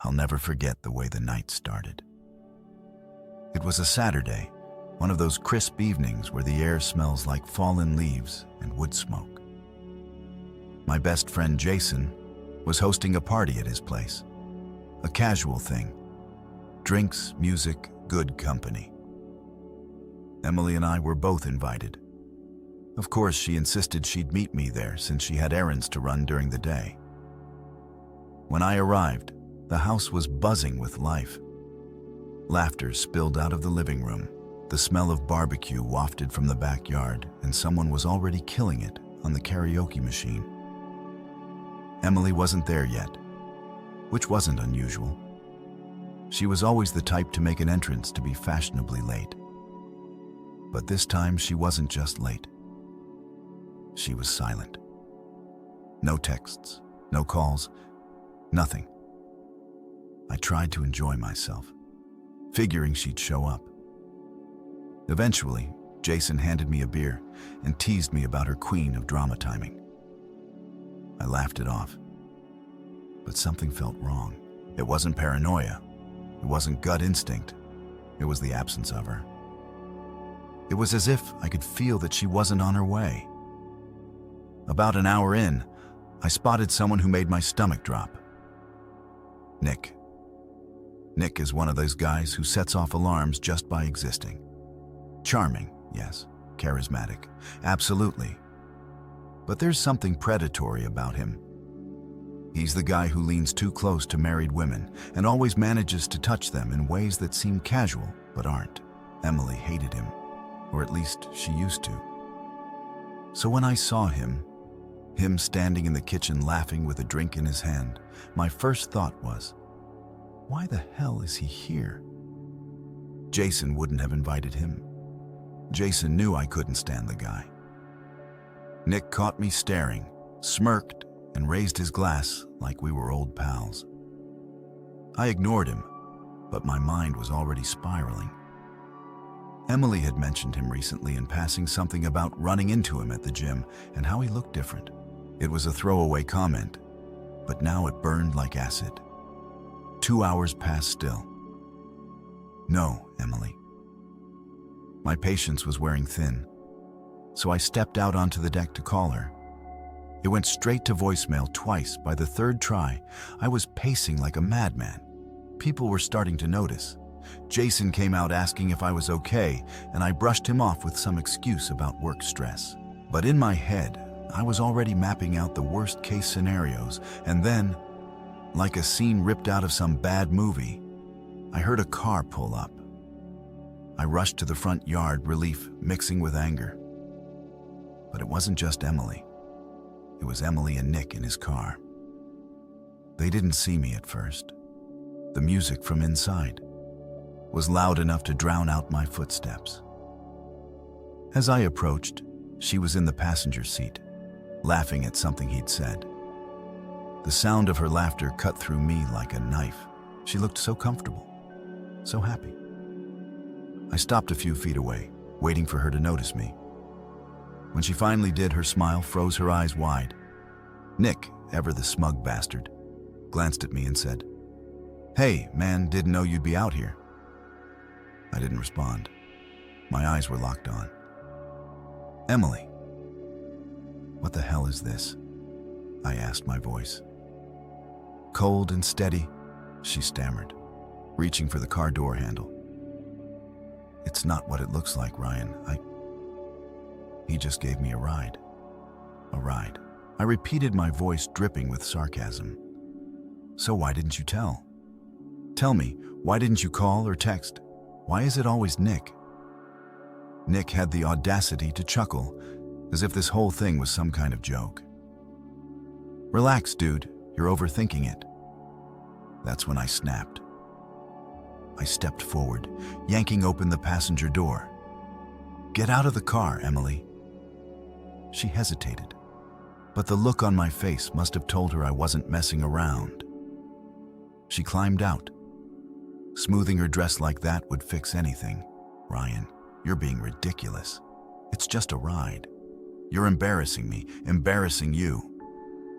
I'll never forget the way the night started. It was a Saturday, one of those crisp evenings where the air smells like fallen leaves and wood smoke. My best friend Jason was hosting a party at his place. A casual thing. Drinks, music, good company. Emily and I were both invited. Of course, she insisted she'd meet me there since she had errands to run during the day. When I arrived, the house was buzzing with life. Laughter spilled out of the living room. The smell of barbecue wafted from the backyard, and someone was already killing it on the karaoke machine. Emily wasn't there yet, which wasn't unusual. She was always the type to make an entrance to be fashionably late. But this time she wasn't just late. She was silent. No texts, no calls, nothing. I tried to enjoy myself, figuring she'd show up. Eventually, Jason handed me a beer and teased me about her queen of drama timing. I laughed it off, but something felt wrong. It wasn't paranoia. It wasn't gut instinct. It was the absence of her. It was as if I could feel that she wasn't on her way. About an hour in, I spotted someone who made my stomach drop. Nick. Nick is one of those guys who sets off alarms just by existing. Charming, yes. Charismatic, absolutely. But there's something predatory about him. He's the guy who leans too close to married women and always manages to touch them in ways that seem casual but aren't. Emily hated him, or at least she used to. So when I saw him standing in the kitchen laughing with a drink in his hand, my first thought was, why the hell is he here? Jason wouldn't have invited him. Jason knew I couldn't stand the guy. Nick caught me staring, smirked, and raised his glass like we were old pals. I ignored him, but my mind was already spiraling. Emily had mentioned him recently in passing, something about running into him at the gym and how he looked different. It was a throwaway comment, but now it burned like acid. 2 hours passed still. No, Emily. My patience was wearing thin, so I stepped out onto the deck to call her. It went straight to voicemail twice. By the third try, I was pacing like a madman. People were starting to notice. Jason came out asking if I was okay, and I brushed him off with some excuse about work stress. But in my head, I was already mapping out the worst-case scenarios, and then, like a scene ripped out of some bad movie, I heard a car pull up. I rushed to the front yard, relief mixing with anger. But it wasn't just Emily. It was Emily and Nick in his car. They didn't see me at first. The music from inside was loud enough to drown out my footsteps. As I approached, she was in the passenger seat, laughing at something he'd said. The sound of her laughter cut through me like a knife. She looked so comfortable, so happy. I stopped a few feet away, waiting for her to notice me. When she finally did, her smile froze her eyes wide. Nick, ever the smug bastard, glanced at me and said, "Hey, man, didn't know you'd be out here." I didn't respond. My eyes were locked on. "Emily, what the hell is this?" I asked, my voice cold and steady, she stammered, reaching for the car door handle. "It's not what it looks like, Ryan. He just gave me a ride." "A ride?" I repeated, my voice dripping with sarcasm. "So why didn't you tell? Tell me, why didn't you call or text? Why is it always Nick?" Nick had the audacity to chuckle, as if this whole thing was some kind of joke. "Relax, dude. You're overthinking it." That's when I snapped. I stepped forward, yanking open the passenger door. "Get out of the car, Emily." She hesitated, but the look on my face must have told her I wasn't messing around. She climbed out. Smoothing her dress like that would fix anything. "Ryan, you're being ridiculous. It's just a ride. You're embarrassing me, embarrassing you."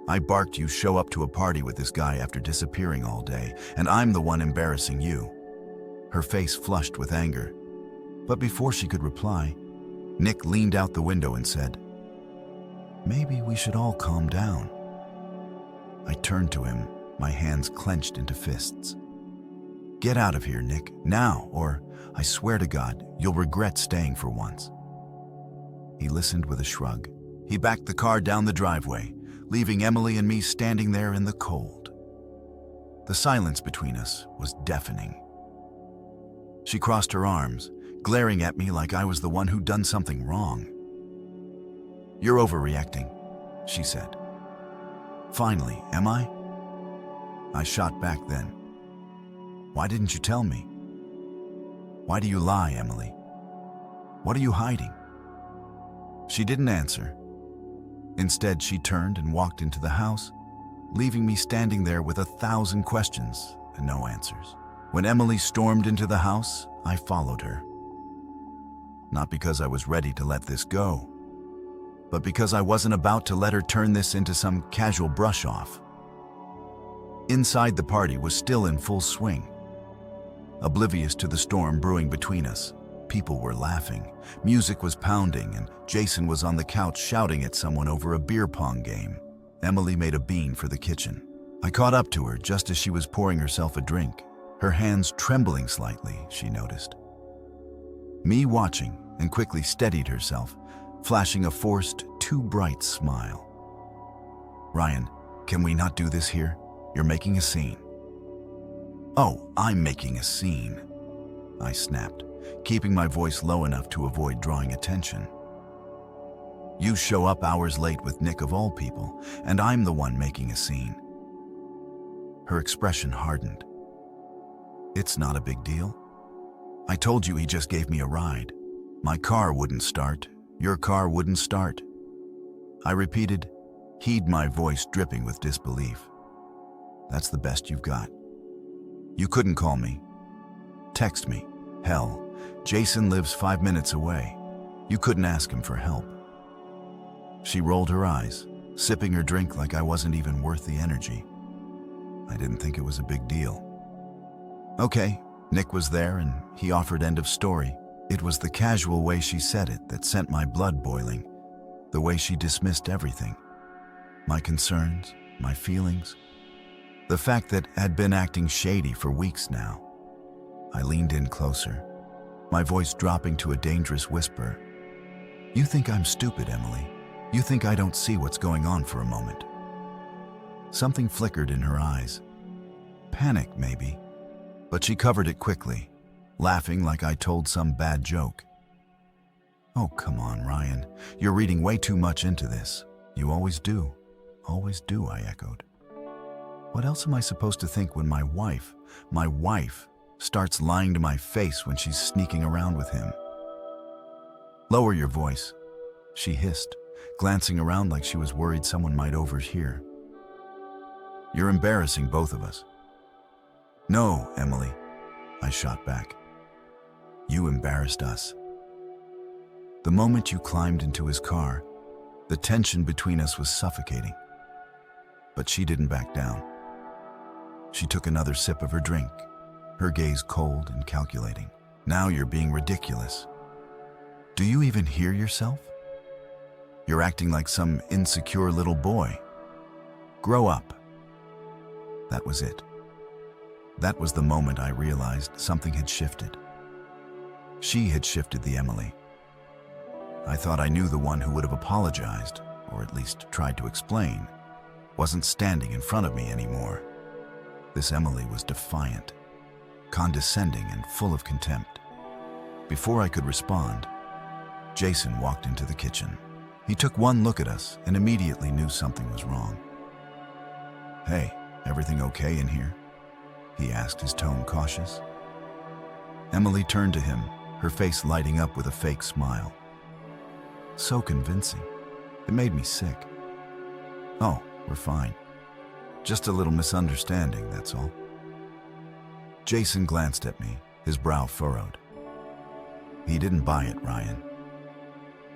I barked you show up to a party with this guy after disappearing all day, and I'm the one embarrassing you." Her face flushed with anger. But before she could reply, Nick leaned out the window and said, "Maybe we should all calm down." I turned to him, my hands clenched into fists. "Get out of here, Nick, now, or I swear to God, you'll regret staying for once." He listened with a shrug. He backed the car down the driveway, leaving Emily and me standing there in the cold. The silence between us was deafening. She crossed her arms, glaring at me like I was the one who'd done something wrong. "You're overreacting," she said. "Finally, am I?" I shot back then. "Why didn't you tell me? Why do you lie, Emily? What are you hiding?" She didn't answer. Instead, she turned and walked into the house, leaving me standing there with 1,000 questions and no answers. When Emily stormed into the house, I followed her. Not because I was ready to let this go, but because I wasn't about to let her turn this into some casual brush-off. Inside, the party was still in full swing. Oblivious to the storm brewing between us, people were laughing, music was pounding, and Jason was on the couch shouting at someone over a beer pong game. Emily made a bean for the kitchen. I caught up to her just as she was pouring herself a drink, her hands trembling slightly, she noticed. Me watching, and quickly steadied herself, flashing a forced, too bright smile. "Ryan, can we not do this here? You're making a scene." "Oh, I'm making a scene," I snapped, keeping my voice low enough to avoid drawing attention. "You show up hours late with Nick of all people, and I'm the one making a scene." Her expression hardened. "It's not a big deal. I told you he just gave me a ride. My car wouldn't start. Your car wouldn't start." I repeated, heed my voice dripping with disbelief. "That's the best you've got. You couldn't call me. Text me. Hell, Jason lives 5 minutes away. You couldn't ask him for help." She rolled her eyes, sipping her drink like I wasn't even worth the energy. I didn't think it was a big deal. "Okay, Nick was there and he offered end of story." It was the casual way she said it that sent my blood boiling, the way she dismissed everything. My concerns, my feelings, the fact that I'd been acting shady for weeks now. I leaned in closer, my voice dropping to a dangerous whisper. "You think I'm stupid, Emily. You think I don't see what's going on for a moment." Something flickered in her eyes. Panic, maybe, but she covered it quickly, laughing like I told some bad joke. "Oh, come on, Ryan. You're reading way too much into this. You always do. Always do," I echoed. "What else am I supposed to think when my wife, starts lying to my face when she's sneaking around with him?" "Lower your voice," she hissed, glancing around like she was worried someone might overhear. "You're embarrassing both of us." "No, Emily," I shot back. "You embarrassed us." The moment you climbed into his car, the tension between us was suffocating. But she didn't back down. She took another sip of her drink, her gaze cold and calculating. "Now you're being ridiculous. Do you even hear yourself? You're acting like some insecure little boy. Grow up." That was it. That was the moment I realized something had shifted. She had shifted the Emily. I thought I knew the one who would have apologized, or at least tried to explain, wasn't standing in front of me anymore. This Emily was defiant, condescending, and full of contempt. Before I could respond, Jason walked into the kitchen. He took one look at us and immediately knew something was wrong. "Hey, everything okay in here?" he asked, his tone cautious. Emily turned to him, her face lighting up with a fake smile. So convincing. It made me sick. "Oh, we're fine. Just a little misunderstanding, that's all." Jason glanced at me, his brow furrowed. He didn't buy it, Ryan.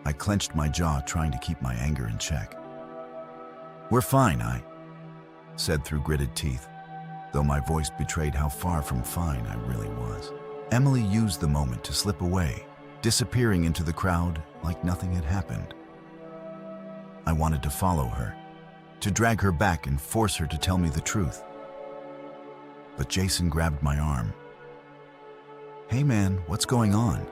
I clenched my jaw, trying to keep my anger in check. "We're fine," I said through gritted teeth, though my voice betrayed how far from fine I really was. Emily used the moment to slip away, disappearing into the crowd like nothing had happened. I wanted to follow her, to drag her back and force her to tell me the truth. But Jason grabbed my arm. "Hey man, what's going on?"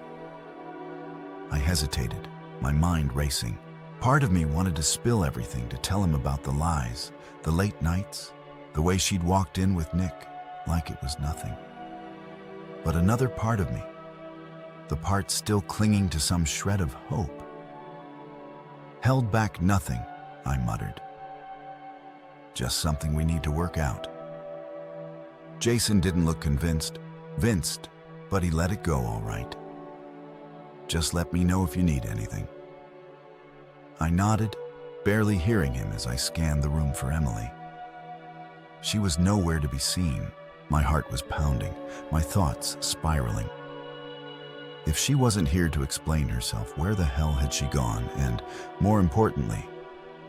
I hesitated, my mind racing. Part of me wanted to spill everything, to tell him about the lies, the late nights, the way she'd walked in with Nick like it was nothing. But another part of me, the part still clinging to some shred of hope, held back nothing, I muttered. "Just something we need to work out." Jason didn't look convinced, but he let it go all right. "Just let me know if you need anything." I nodded, barely hearing him as I scanned the room for Emily. She was nowhere to be seen. My heart was pounding, my thoughts spiraling. If she wasn't here to explain herself, where the hell had she gone? And, more importantly,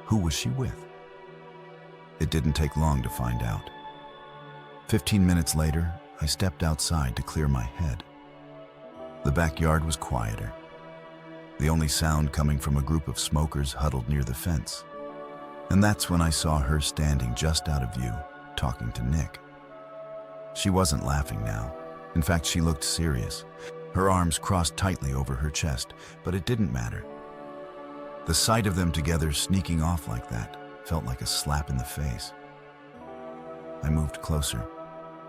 who was she with? It didn't take long to find out. 15 minutes later, I stepped outside to clear my head. The backyard was quieter, the only sound coming from a group of smokers huddled near the fence. And that's when I saw her standing just out of view, talking to Nick. She wasn't laughing now. In fact, she looked serious, her arms crossed tightly over her chest, but it didn't matter. The sight of them together sneaking off like that felt like a slap in the face. I moved closer,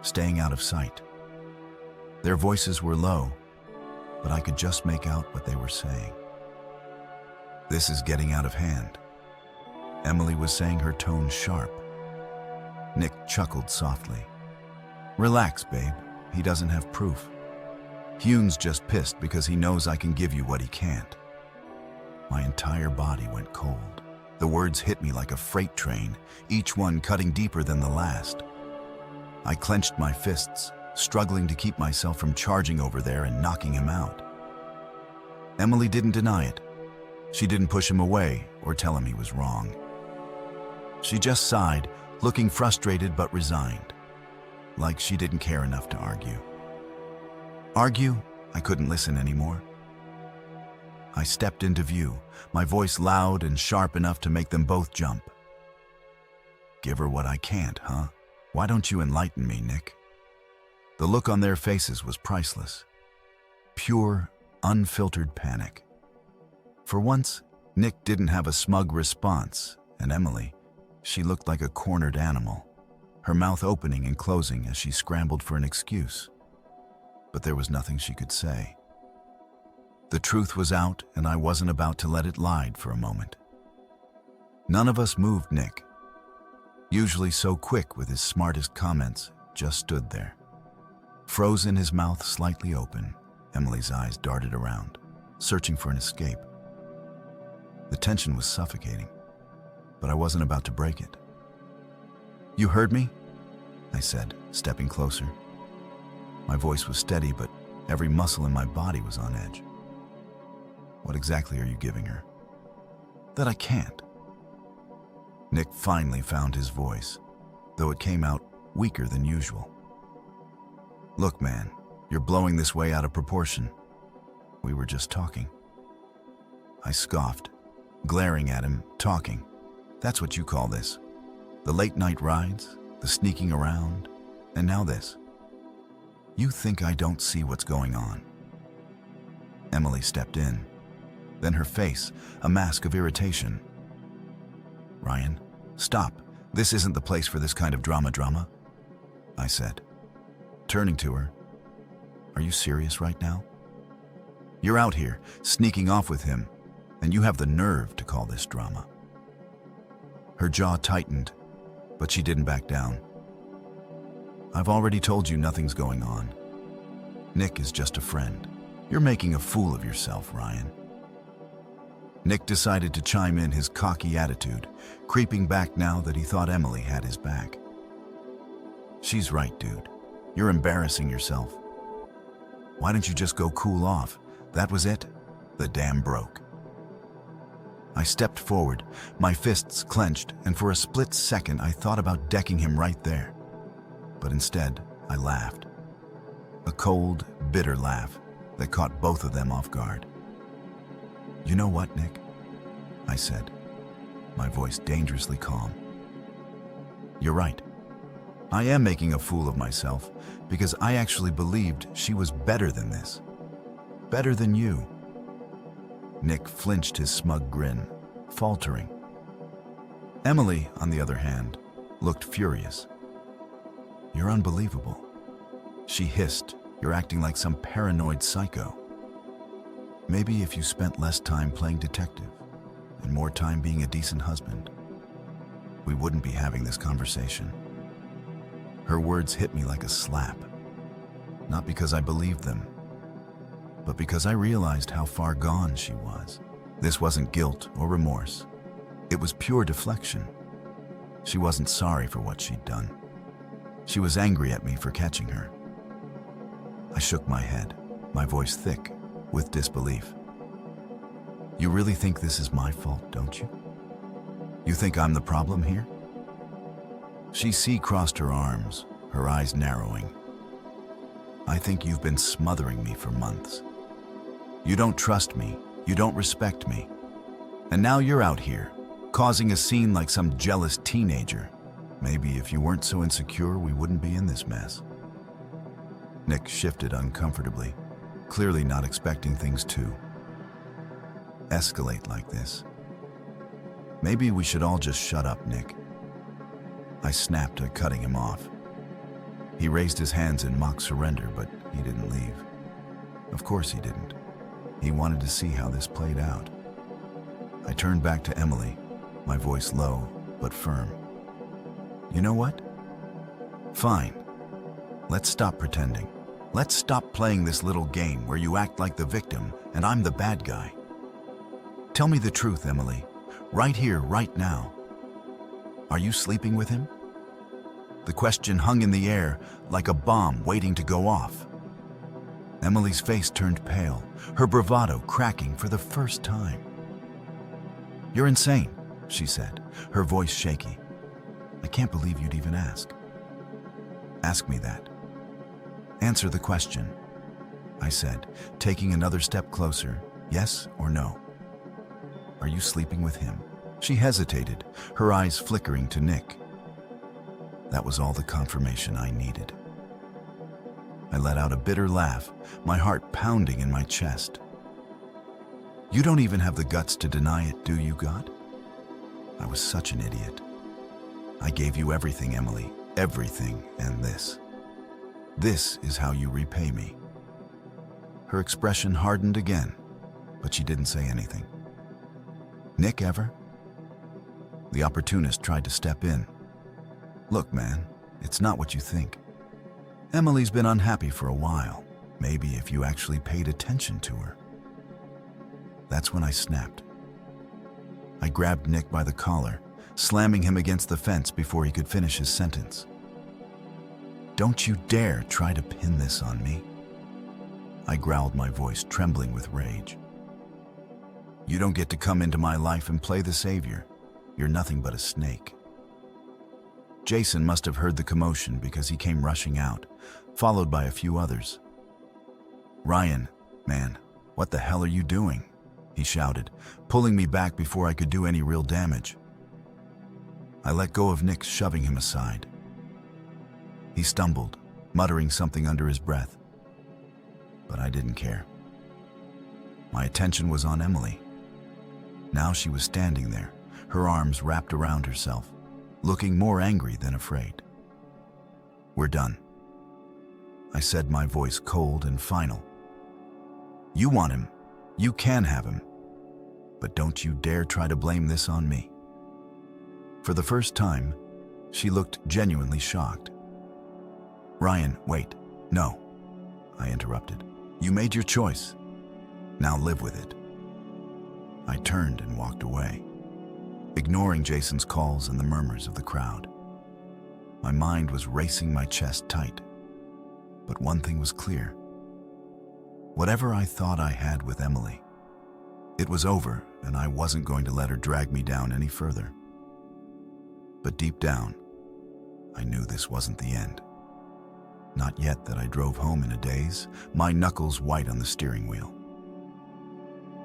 staying out of sight. Their voices were low, but I could just make out what they were saying. "This is getting out of hand," Emily was saying, her tone sharp. Nick chuckled softly. "Relax, babe. He doesn't have proof. Hune's just pissed because he knows I can give you what he can't." My entire body went cold. The words hit me like a freight train, each one cutting deeper than the last. I clenched my fists, struggling to keep myself from charging over there and knocking him out. Emily didn't deny it. She didn't push him away or tell him he was wrong. She just sighed, looking frustrated but resigned, like she didn't care enough to argue. Argue? I couldn't listen anymore. I stepped into view, my voice loud and sharp enough to make them both jump. "Give her what I can't, huh? Why don't you enlighten me, Nick?" The look on their faces was priceless. Pure, unfiltered panic. For once, Nick didn't have a smug response, and Emily, she looked like a cornered animal, her mouth opening and closing as she scrambled for an excuse. But there was nothing she could say. The truth was out, and I wasn't about to let it slide for a moment. None of us moved. Nick, usually so quick with his smartest comments, just stood there. Frozen, his mouth slightly open, Emily's eyes darted around, searching for an escape. The tension was suffocating, but I wasn't about to break it. "You heard me?" I said, stepping closer. My voice was steady, but every muscle in my body was on edge. "What exactly are you giving her?" "That I can't." Nick finally found his voice, though it came out weaker than usual. "Look, man, you're blowing this way out of proportion. We were just talking." I scoffed, glaring at him. "Talking? That's what you call this? The late night rides, the sneaking around, and now this. You think I don't see what's going on?" Emily stepped in, then her face, a mask of irritation. "Ryan, stop. This isn't the place for this kind of drama," I said, turning to her. "Are you serious right now? You're out here, sneaking off with him, and you have the nerve to call this drama." Her jaw tightened, but she didn't back down. "I've already told you nothing's going on. Nick is just a friend. You're making a fool of yourself, Ryan." Nick decided to chime in, his cocky attitude creeping back now that he thought Emily had his back. "She's right, dude. You're embarrassing yourself. Why don't you just go cool off? That was it? The dam broke." I stepped forward, my fists clenched, and for a split second I thought about decking him right there. But instead, I laughed. A cold, bitter laugh that caught both of them off guard. "You know what, Nick?" I said, my voice dangerously calm. "You're right. I am making a fool of myself because I actually believed she was better than this. Better than you." Nick flinched his smug grin, faltering. Emily, on the other hand, looked furious. "You're unbelievable," she hissed. "You're acting like some paranoid psycho. Maybe if you spent less time playing detective and more time being a decent husband, we wouldn't be having this conversation." Her words hit me like a slap, not because I believed them, but because I realized how far gone she was. This wasn't guilt or remorse. It was pure deflection. She wasn't sorry for what she'd done. She was angry at me for catching her. I shook my head, my voice thick with disbelief. "You really think this is my fault, don't you? You think I'm the problem here?" She crossed her arms, her eyes narrowing. "I think you've been smothering me for months. You don't trust me, you don't respect me. And now you're out here, causing a scene like some jealous teenager. Maybe if you weren't so insecure, we wouldn't be in this mess." Nick shifted uncomfortably, clearly not expecting things to escalate like this. "Maybe we should all just shut up, Nick." I snapped at cutting him off. He raised his hands in mock surrender, but he didn't leave. Of course he didn't. He wanted to see how this played out. I turned back to Emily, my voice low but firm. "You know what? Fine. Let's stop pretending. Let's stop playing this little game where you act like the victim and I'm the bad guy. Tell me the truth, Emily, right here, right now. Are you sleeping with him?" The question hung in the air like a bomb waiting to go off. Emily's face turned pale, her bravado cracking for the first time. "You're insane," she said, her voice shaky. "I can't believe you'd even ask." "Ask me that. Answer the question," I said, taking another step closer. "Yes or no? Are you sleeping with him?" She hesitated, her eyes flickering to Nick. That was all the confirmation I needed. I let out a bitter laugh, my heart pounding in my chest. "You don't even have the guts to deny it, do you, God?" I was such an idiot. "I gave you everything, Emily, everything, and this. This is how you repay me." Her expression hardened again, but she didn't say anything. "Nick ever?" The opportunist tried to step in. "Look, man, it's not what you think. Emily's been unhappy for a while. Maybe if you actually paid attention to her." That's when I snapped. I grabbed Nick by the collar, slamming him against the fence before he could finish his sentence. "Don't you dare try to pin this on me," I growled, my voice trembling with rage. "You don't get to come into my life and play the savior. You're nothing but a snake." Jason must have heard the commotion because he came rushing out, followed by a few others. "Ryan, man, what the hell are you doing?" he shouted, pulling me back before I could do any real damage. I let go of Nick, shoving him aside. He stumbled, muttering something under his breath. But I didn't care. My attention was on Emily. Now she was standing there, her arms wrapped around herself, looking more angry than afraid. "We're done," I said, my voice cold and final. "You want him. You can have him. But don't you dare try to blame this on me." For the first time, she looked genuinely shocked. "Ryan, wait. No," I interrupted. "You made your choice. Now live with it." I turned and walked away, ignoring Jason's calls and the murmurs of the crowd. My mind was racing, my chest tight. But one thing was clear. Whatever I thought I had with Emily, It was over, and I wasn't going to let her drag me down any further. But deep down, I knew this wasn't the end. Not yet that I drove home in a daze, my knuckles white on the steering wheel.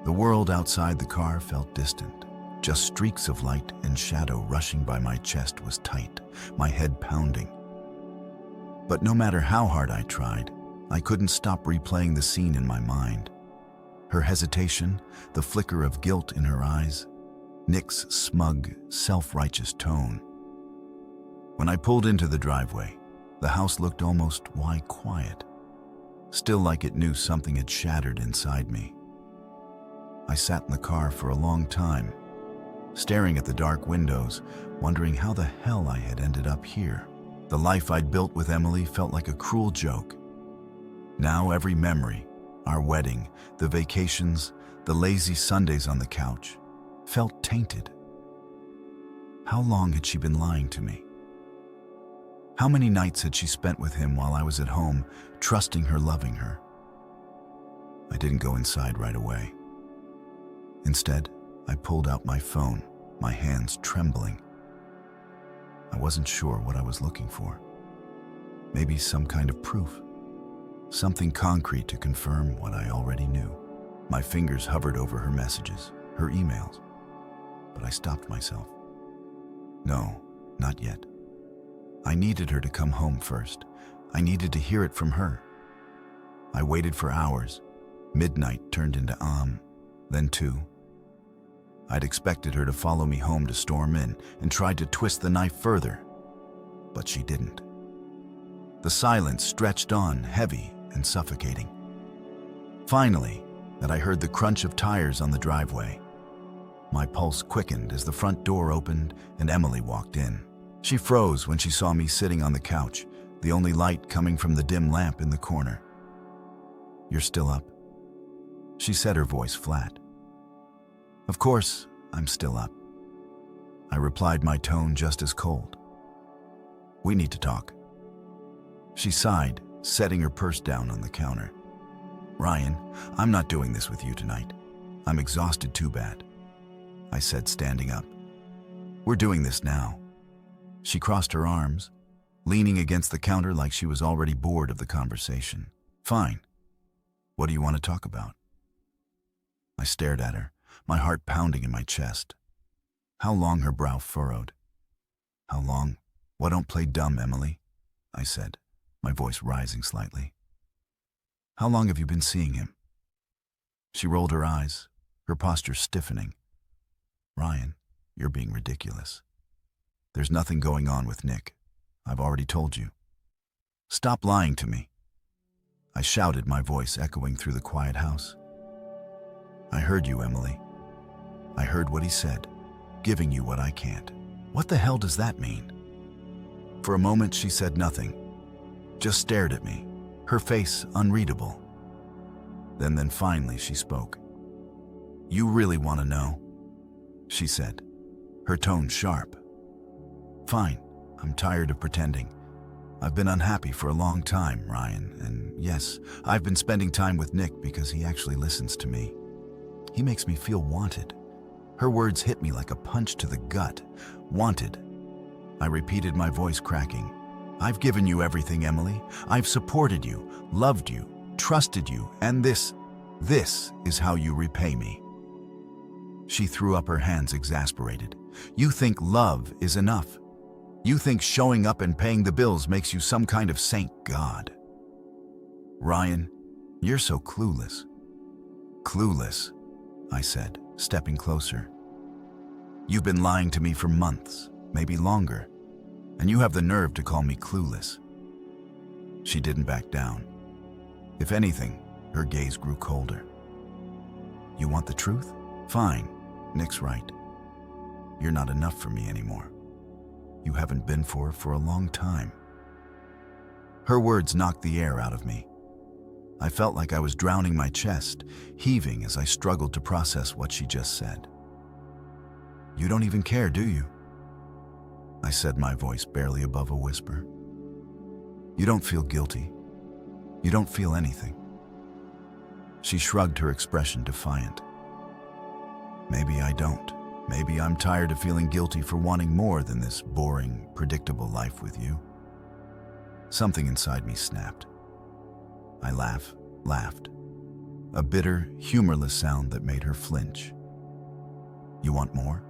The world outside the car felt distant. Just streaks of light and shadow rushing by my chest was tight, my head pounding. But no matter how hard I tried, I couldn't stop replaying the scene in my mind. Her hesitation, the flicker of guilt in her eyes, Nick's smug, self-righteous tone. When I pulled into the driveway, the house looked almost quiet, still like it knew something had shattered inside me. I sat in the car for a long time, staring at the dark windows, wondering how the hell I had ended up here. The life I'd built with Emily felt like a cruel joke. Now every memory, our wedding, the vacations, the lazy Sundays on the couch, felt tainted. How long had she been lying to me? How many nights had she spent with him while I was at home, trusting her, loving her? I didn't go inside right away. Instead, I pulled out my phone, my hands trembling. I wasn't sure what I was looking for. Maybe some kind of proof. Something concrete to confirm what I already knew. My fingers hovered over her messages, her emails. But I stopped myself. No, not yet. I needed her to come home first. I needed to hear it from her. I waited for hours. Midnight turned into then 2. I'd expected her to follow me home to storm in and tried to twist the knife further, but she didn't. The silence stretched on, heavy and suffocating. Finally, that I heard the crunch of tires on the driveway. My pulse quickened as the front door opened and Emily walked in. She froze when she saw me sitting on the couch, the only light coming from the dim lamp in the corner. "You're still up?" she said, her voice flat. "Of course, I'm still up," I replied, my tone just as cold. "We need to talk." She sighed, setting her purse down on the counter. "Ryan, I'm not doing this with you tonight. I'm exhausted too bad," I said, standing up. "We're doing this now." She crossed her arms, leaning against the counter like she was already bored of the conversation. "Fine. What do you want to talk about?" I stared at her, my heart pounding in my chest. How long her brow furrowed. "How long? Well, don't play dumb, Emily," I said, my voice rising slightly. "How long have you been seeing him?" She rolled her eyes, her posture stiffening. "Ryan, you're being ridiculous. There's nothing going on with Nick. I've already told you. Stop lying to me," I shouted, my voice echoing through the quiet house. "I heard you, Emily. I heard what he said, giving you what I can't." "What the hell does that mean?" For a moment she said nothing, just stared at me, her face unreadable. Then finally she spoke. "You really want to know?" she said, her tone sharp. "Fine, I'm tired of pretending. I've been unhappy for a long time, Ryan, and yes, I've been spending time with Nick because he actually listens to me. He makes me feel wanted." Her words hit me like a punch to the gut. "Wanted," I repeated, my voice cracking. "I've given you everything, Emily. I've supported you, loved you, trusted you, and this is how you repay me." She threw up her hands, exasperated. "You think love is enough? You think showing up and paying the bills makes you some kind of saint god? Ryan, you're so clueless." "Clueless," I said, stepping closer. "You've been lying to me for months, maybe longer, and you have the nerve to call me clueless." She didn't back down. If anything, her gaze grew colder. "You want the truth? Fine, Nick's right. You're not enough for me anymore. You haven't been for a long time." Her words knocked the air out of me. I felt like I was drowning, my chest heaving as I struggled to process what she just said. "You don't even care, do you?" I said, my voice barely above a whisper. "You don't feel guilty. You don't feel anything." She shrugged, her expression defiant. Maybe I don't. Maybe I'm tired of feeling guilty for wanting more than this boring, predictable life with you. Something inside me snapped. I laughed. A bitter, humorless sound that made her flinch. You want more?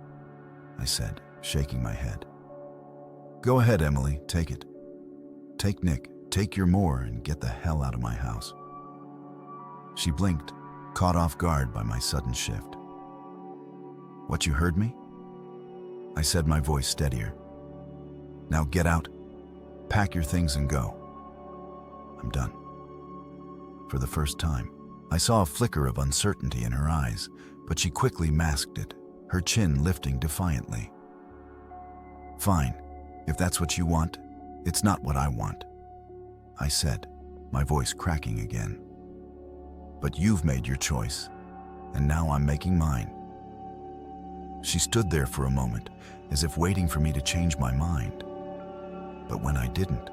I said, shaking my head. Go ahead, Emily, take it. Take Nick, take your more and get the hell out of my house. She blinked, caught off guard by my sudden shift. What, you heard me? I said, my voice steadier. Now get out, pack your things and go. I'm done. For the first time, I saw a flicker of uncertainty in her eyes, but she quickly masked it, her chin lifting defiantly. Fine, if that's what you want, it's not what I want, I said, my voice cracking again. But you've made your choice, and now I'm making mine. She stood there for a moment, as if waiting for me to change my mind. But when I didn't,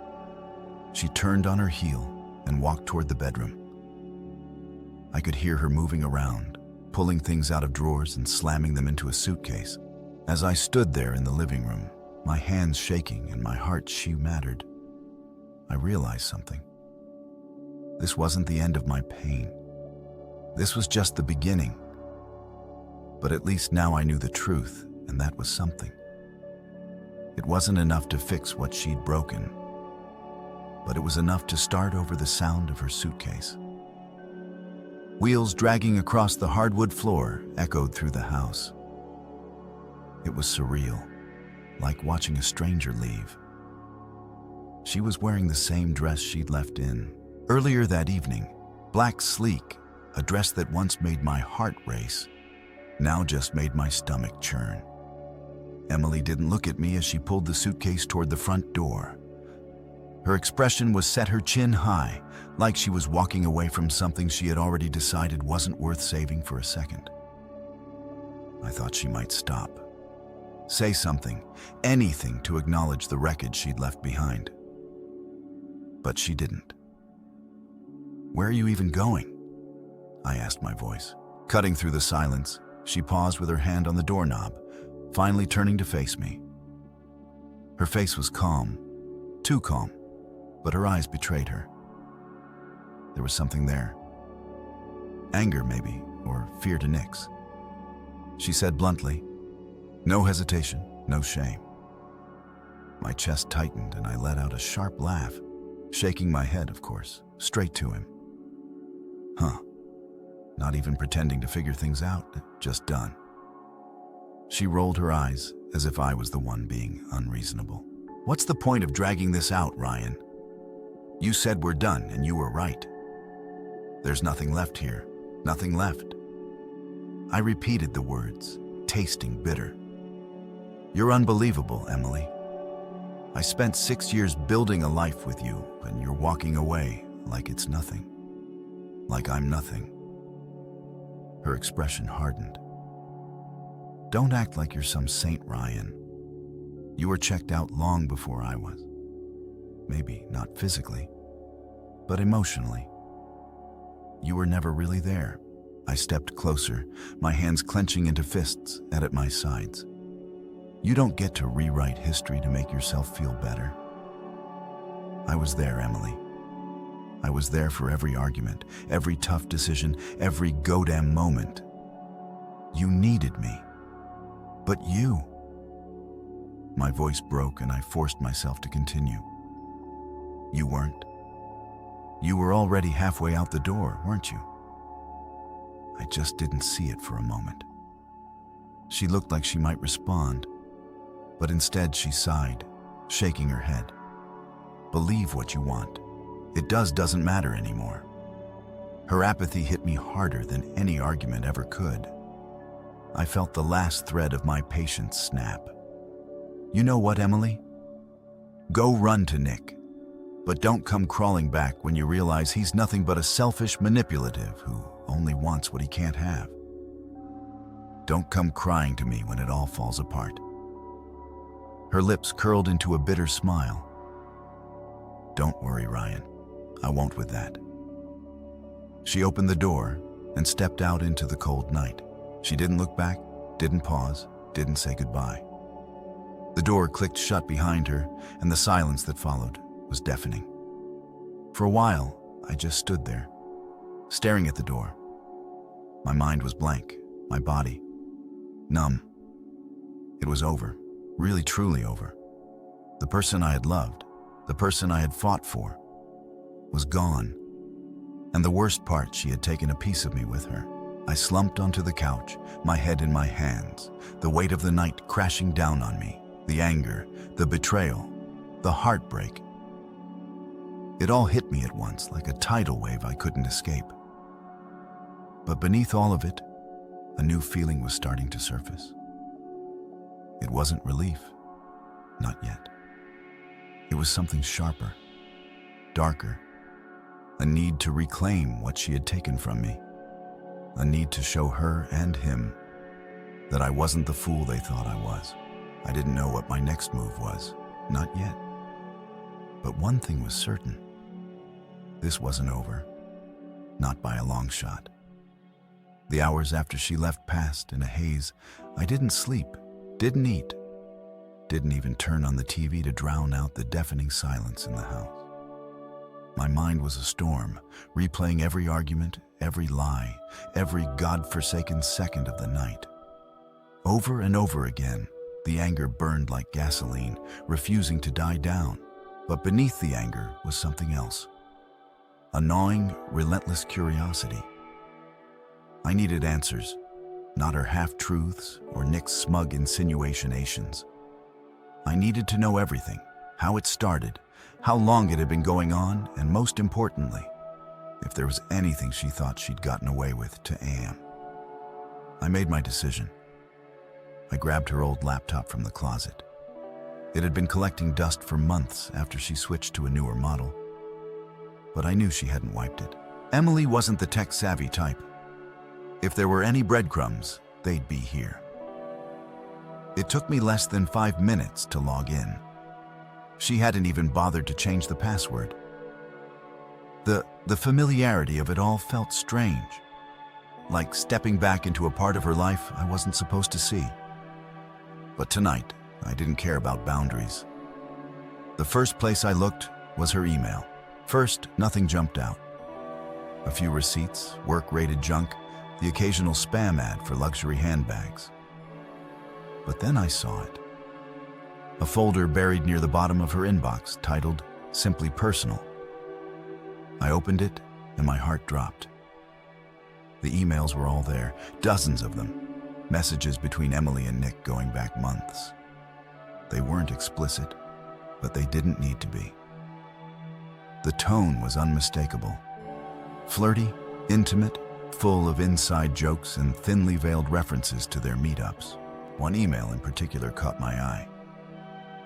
she turned on her heel and walked toward the bedroom. I could hear her moving around, pulling things out of drawers and slamming them into a suitcase. As I stood there in the living room, my hands shaking and my heart mattered, I realized something. This wasn't the end of my pain. This was just the beginning. But at least now I knew the truth, and that was something. It wasn't enough to fix what she'd broken, but it was enough to start over the sound of her suitcase. Wheels dragging across the hardwood floor echoed through the house. It was surreal, like watching a stranger leave. She was wearing the same dress she'd left in earlier that evening, black sleek, a dress that once made my heart race, now just made my stomach churn. Emily didn't look at me as she pulled the suitcase toward the front door. Her expression was set her chin high, like she was walking away from something she had already decided wasn't worth saving for a second. I thought she might stop, say something, anything to acknowledge the wreckage she'd left behind. But she didn't. Where are you even going? I asked, my voice cutting through the silence. She paused with her hand on the doorknob, finally turning to face me. Her face was calm, too calm, but her eyes betrayed her. There was something there. Anger, maybe, or fear to Nick's. She said bluntly, no hesitation, no shame. My chest tightened and I let out a sharp laugh, shaking my head, of course, straight to him. Not even pretending to figure things out, just done. She rolled her eyes as if I was the one being unreasonable. What's the point of dragging this out, Ryan? You said we're done, and you were right. There's nothing left here, nothing left. I repeated the words, tasting bitter. You're unbelievable, Emily. I spent 6 years building a life with you, and you're walking away like it's nothing. Like I'm nothing. Her expression hardened. Don't act like you're some saint, Ryan. You were checked out long before I was. Maybe not physically, but emotionally. You were never really there. I stepped closer, my hands clenching into fists at my sides. You don't get to rewrite history to make yourself feel better. I was there, Emily. I was there for every argument, every tough decision, every goddamn moment. You needed me. But you... My voice broke and I forced myself to continue. You weren't. You were already halfway out the door, weren't you? I just didn't see it for a moment. She looked like she might respond, but instead she sighed, shaking her head. Believe what you want. It doesn't matter anymore. Her apathy hit me harder than any argument ever could. I felt the last thread of my patience snap. You know what, Emily? Go run to Nick, but don't come crawling back when you realize he's nothing but a selfish manipulative who only wants what he can't have. Don't come crying to me when it all falls apart. Her lips curled into a bitter smile. Don't worry, Ryan. I won't with that. She opened the door and stepped out into the cold night. She didn't look back, didn't pause, didn't say goodbye. The door clicked shut behind her, and the silence that followed was deafening. For a while, I just stood there, staring at the door. My mind was blank, my body numb. It was over, really truly over. The person I had loved, the person I had fought for, was gone. And the worst part, she had taken a piece of me with her. I slumped onto the couch, my head in my hands, the weight of the night crashing down on me, the anger, the betrayal, the heartbreak. It all hit me at once, like a tidal wave I couldn't escape. But beneath all of it, a new feeling was starting to surface. It wasn't relief, not yet. It was something sharper, darker, a need to reclaim what she had taken from me, a need to show her and him that I wasn't the fool they thought I was. I didn't know what my next move was, not yet. But one thing was certain. This wasn't over, not by a long shot. The hours after she left passed in a haze. I didn't sleep, didn't eat, didn't even turn on the TV to drown out the deafening silence in the house. My mind was a storm, replaying every argument, every lie, every God-forsaken second of the night. Over and over again, the anger burned like gasoline, refusing to die down. But beneath the anger was something else. A gnawing, relentless curiosity. I needed answers, not her half-truths or Nick's smug insinuations. I needed to know everything, how it started, how long it had been going on, and most importantly, if there was anything she thought she'd gotten away with to Am. I made my decision. I grabbed her old laptop from the closet. It had been collecting dust for months after she switched to a newer model, but I knew she hadn't wiped it. Emily wasn't the tech-savvy type. If there were any breadcrumbs, they'd be here. It took me less than 5 minutes to log in. She hadn't even bothered to change the password. The familiarity of it all felt strange, like stepping back into a part of her life I wasn't supposed to see. But tonight, I didn't care about boundaries. The first place I looked was her email. First, nothing jumped out. A few receipts, work-rated junk, the occasional spam ad for luxury handbags. But then I saw it. A folder buried near the bottom of her inbox titled Simply Personal. I opened it and my heart dropped. The emails were all there, dozens of them, messages between Emily and Nick going back months. They weren't explicit, but they didn't need to be. The tone was unmistakable. Flirty, intimate, full of inside jokes and thinly veiled references to their meetups. One email in particular caught my eye.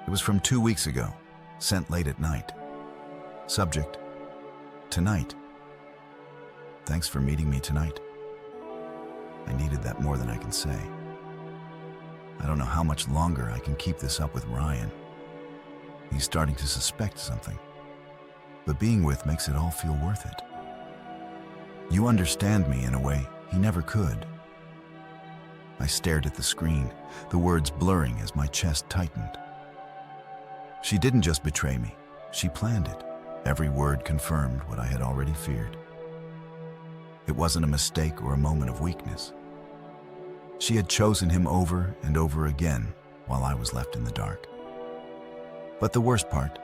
It was from 2 weeks ago, sent late at night. Subject: tonight. Thanks for meeting me tonight. I needed that more than I can say. I don't know how much longer I can keep this up with Ryan. He's starting to suspect something, but being with makes it all feel worth it. You understand me in a way he never could. I stared at the screen, the words blurring as my chest tightened. She didn't just betray me, she planned it. Every word confirmed what I had already feared. It wasn't a mistake or a moment of weakness. She had chosen him over and over again while I was left in the dark. But the worst part,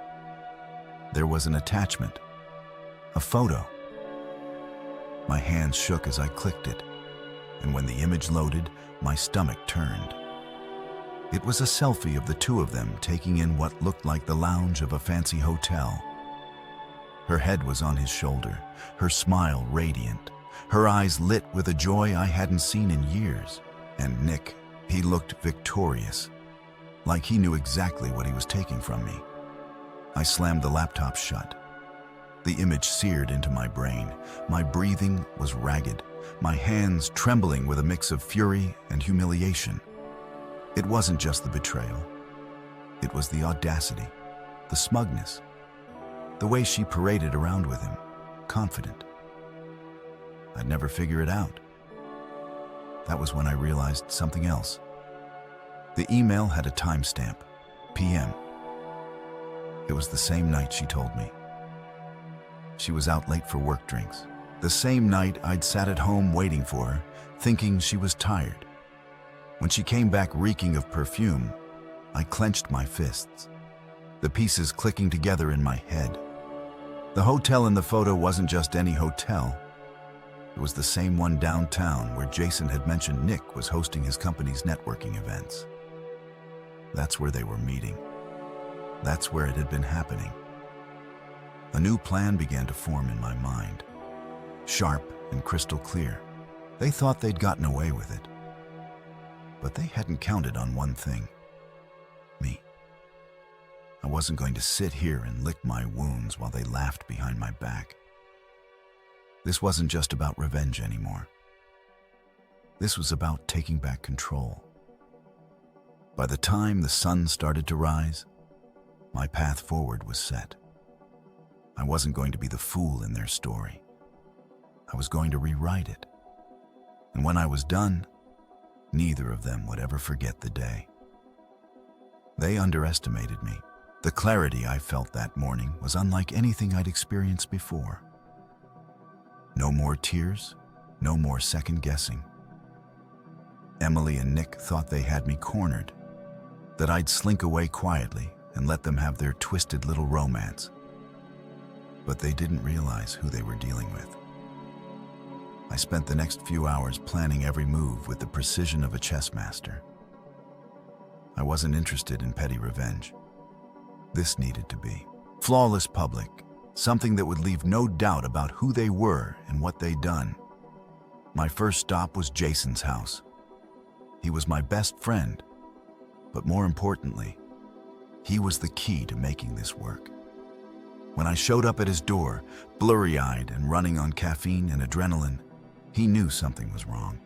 there was an attachment, a photo. My hands shook as I clicked it, and when the image loaded, my stomach turned. It was a selfie of the two of them taking in what looked like the lounge of a fancy hotel. Her head was on his shoulder, her smile radiant, her eyes lit with a joy I hadn't seen in years. And Nick, he looked victorious, like he knew exactly what he was taking from me. I slammed the laptop shut. The image seared into my brain. My breathing was ragged, my hands trembling with a mix of fury and humiliation. It wasn't just the betrayal. It was the audacity, the smugness, the way she paraded around with him, confident. I'd never figure it out. That was when I realized something else. The email had a timestamp, PM. It was the same night she told me. She was out late for work drinks. The same night I'd sat at home waiting for her, thinking she was tired. When she came back reeking of perfume, I clenched my fists, the pieces clicking together in my head. The hotel in the photo wasn't just any hotel. It was the same one downtown where Jason had mentioned Nick was hosting his company's networking events. That's where they were meeting. That's where it had been happening. A new plan began to form in my mind, sharp and crystal clear. They thought they'd gotten away with it. But they hadn't counted on one thing: me. I wasn't going to sit here and lick my wounds while they laughed behind my back. This wasn't just about revenge anymore. This was about taking back control. By the time the sun started to rise, my path forward was set. I wasn't going to be the fool in their story. I was going to rewrite it. And when I was done, neither of them would ever forget the day. They underestimated me. The clarity I felt that morning was unlike anything I'd experienced before. No more tears, no more second guessing. Emily and Nick thought they had me cornered, that I'd slink away quietly and let them have their twisted little romance. But they didn't realize who they were dealing with. I spent the next few hours planning every move with the precision of a chess master. I wasn't interested in petty revenge. This needed to be flawless public, something that would leave no doubt about who they were and what they'd done. My first stop was Jason's house. He was my best friend, but more importantly, he was the key to making this work. When I showed up at his door, blurry-eyed and running on caffeine and adrenaline, he knew something was wrong.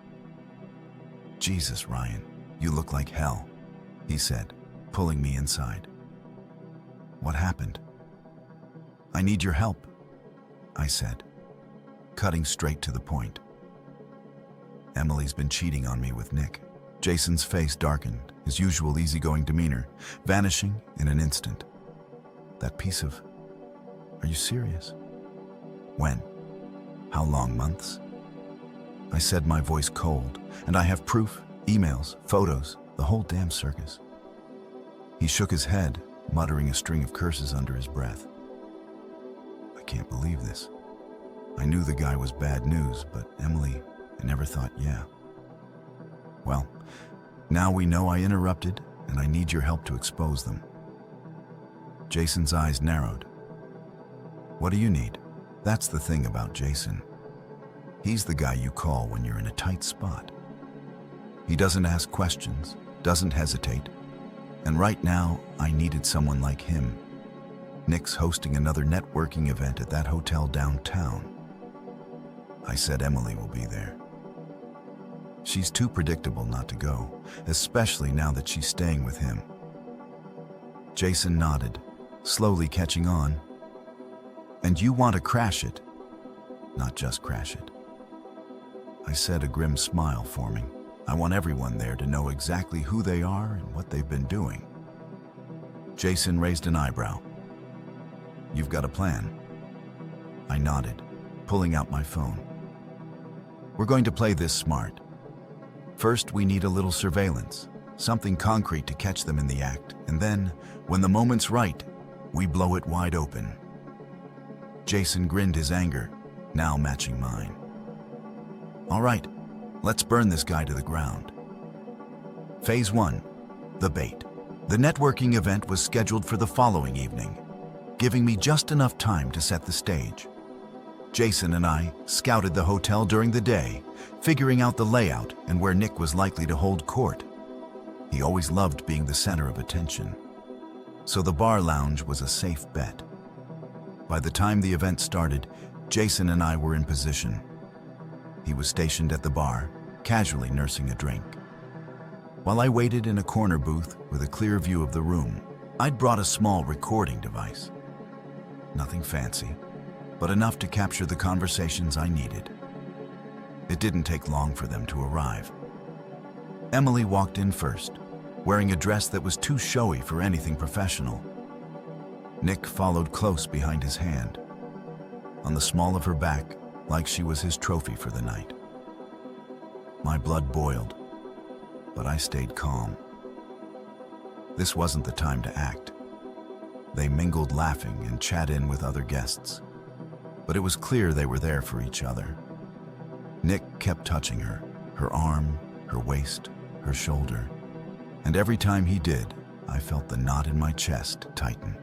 "Jesus, Ryan, you look like hell," he said, pulling me inside. "What happened?" "I need your help," I said, cutting straight to the point. "Emily's been cheating on me with Nick." Jason's face darkened, his usual easygoing demeanor vanishing in an instant. That piece of... Are you serious? When? How long, months? I said, my voice cold, and I have proof, emails, photos, the whole damn circus. He shook his head, muttering a string of curses under his breath. I can't believe this. I knew the guy was bad news, but Emily, I never thought, yeah. Well, now we know I interrupted, and I need your help to expose them. Jason's eyes narrowed. What do you need? That's the thing about Jason. He's the guy you call when you're in a tight spot. He doesn't ask questions, doesn't hesitate. And right now, I needed someone like him. Nick's hosting another networking event at that hotel downtown. I said Emily will be there. She's too predictable not to go, especially now that she's staying with him. Jason nodded, slowly catching on. And you want to crash it, not just crash it. I said, a grim smile forming. I want everyone there to know exactly who they are and what they've been doing. Jason raised an eyebrow. You've got a plan? I nodded, pulling out my phone. We're going to play this smart. First, we need a little surveillance, something concrete to catch them in the act, and then, when the moment's right, we blow it wide open. Jason grinned his anger, now matching mine. All right, let's burn this guy to the ground. Phase 1, the bait. The networking event was scheduled for the following evening, giving me just enough time to set the stage. Jason and I scouted the hotel during the day, figuring out the layout and where Nick was likely to hold court. He always loved being the center of attention, so the bar lounge was a safe bet. By the time the event started, Jason and I were in position. He was stationed at the bar, casually nursing a drink. While I waited in a corner booth with a clear view of the room, I'd brought a small recording device. Nothing fancy, but enough to capture the conversations I needed. It didn't take long for them to arrive. Emily walked in first, wearing a dress that was too showy for anything professional. Nick followed close behind his hand, on the small of her back, like she was his trophy for the night. My blood boiled, but I stayed calm. This wasn't the time to act. They mingled, laughing and chat in with other guests, but it was clear they were there for each other. Nick kept touching her, her arm, her waist, her shoulder, and every time he did, I felt the knot in my chest tighten.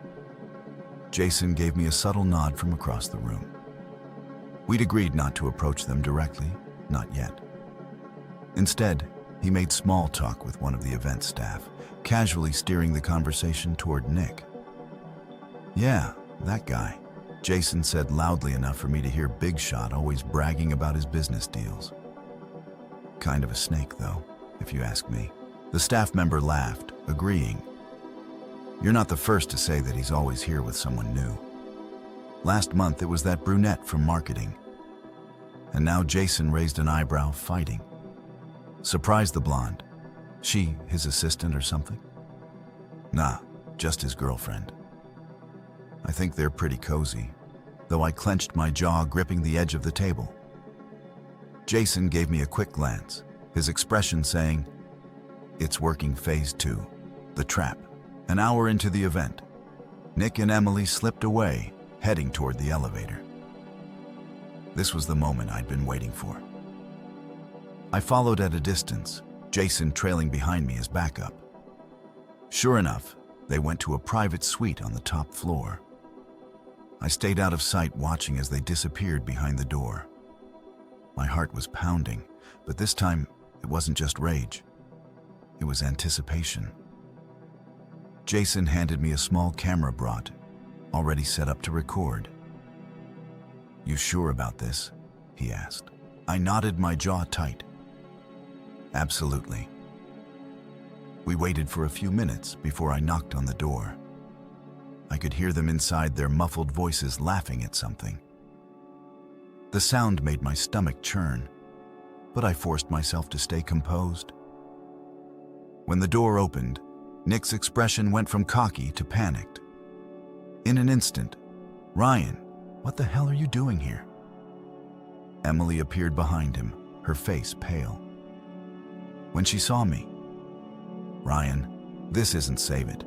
Jason gave me a subtle nod from across the room. We'd agreed not to approach them directly, not yet. Instead, he made small talk with one of the event staff, casually steering the conversation toward Nick. "Yeah, that guy," Jason said loudly enough for me to hear Big Shot always bragging about his business deals. Kind of a snake, though, if you ask me. The staff member laughed, agreeing. "You're not the first to say that he's always here with someone new. Last month it was that brunette from marketing." And now Jason raised an eyebrow, fighting. "Surprised the blonde. She his assistant or something?" "Nah, just his girlfriend. I think they're pretty cozy," though I clenched my jaw, gripping the edge of the table. Jason gave me a quick glance, his expression saying, "It's working phase 2, the trap." An hour into the event, Nick and Emily slipped away, heading toward the elevator. This was the moment I'd been waiting for. I followed at a distance, Jason trailing behind me as backup. Sure enough, they went to a private suite on the top floor. I stayed out of sight, watching as they disappeared behind the door. My heart was pounding, but this time it wasn't just rage. It was anticipation. Jason handed me a small camera brought, already set up to record. "You sure about this?" he asked. I nodded, my jaw tight. "Absolutely." We waited for a few minutes before I knocked on the door. I could hear them inside, their muffled voices laughing at something. The sound made my stomach churn, but I forced myself to stay composed. When the door opened, Nick's expression went from cocky to panicked. In an instant, "Ryan, what the hell are you doing here?" Emily appeared behind him, her face pale. When she saw me, "Ryan, this isn't Save It,"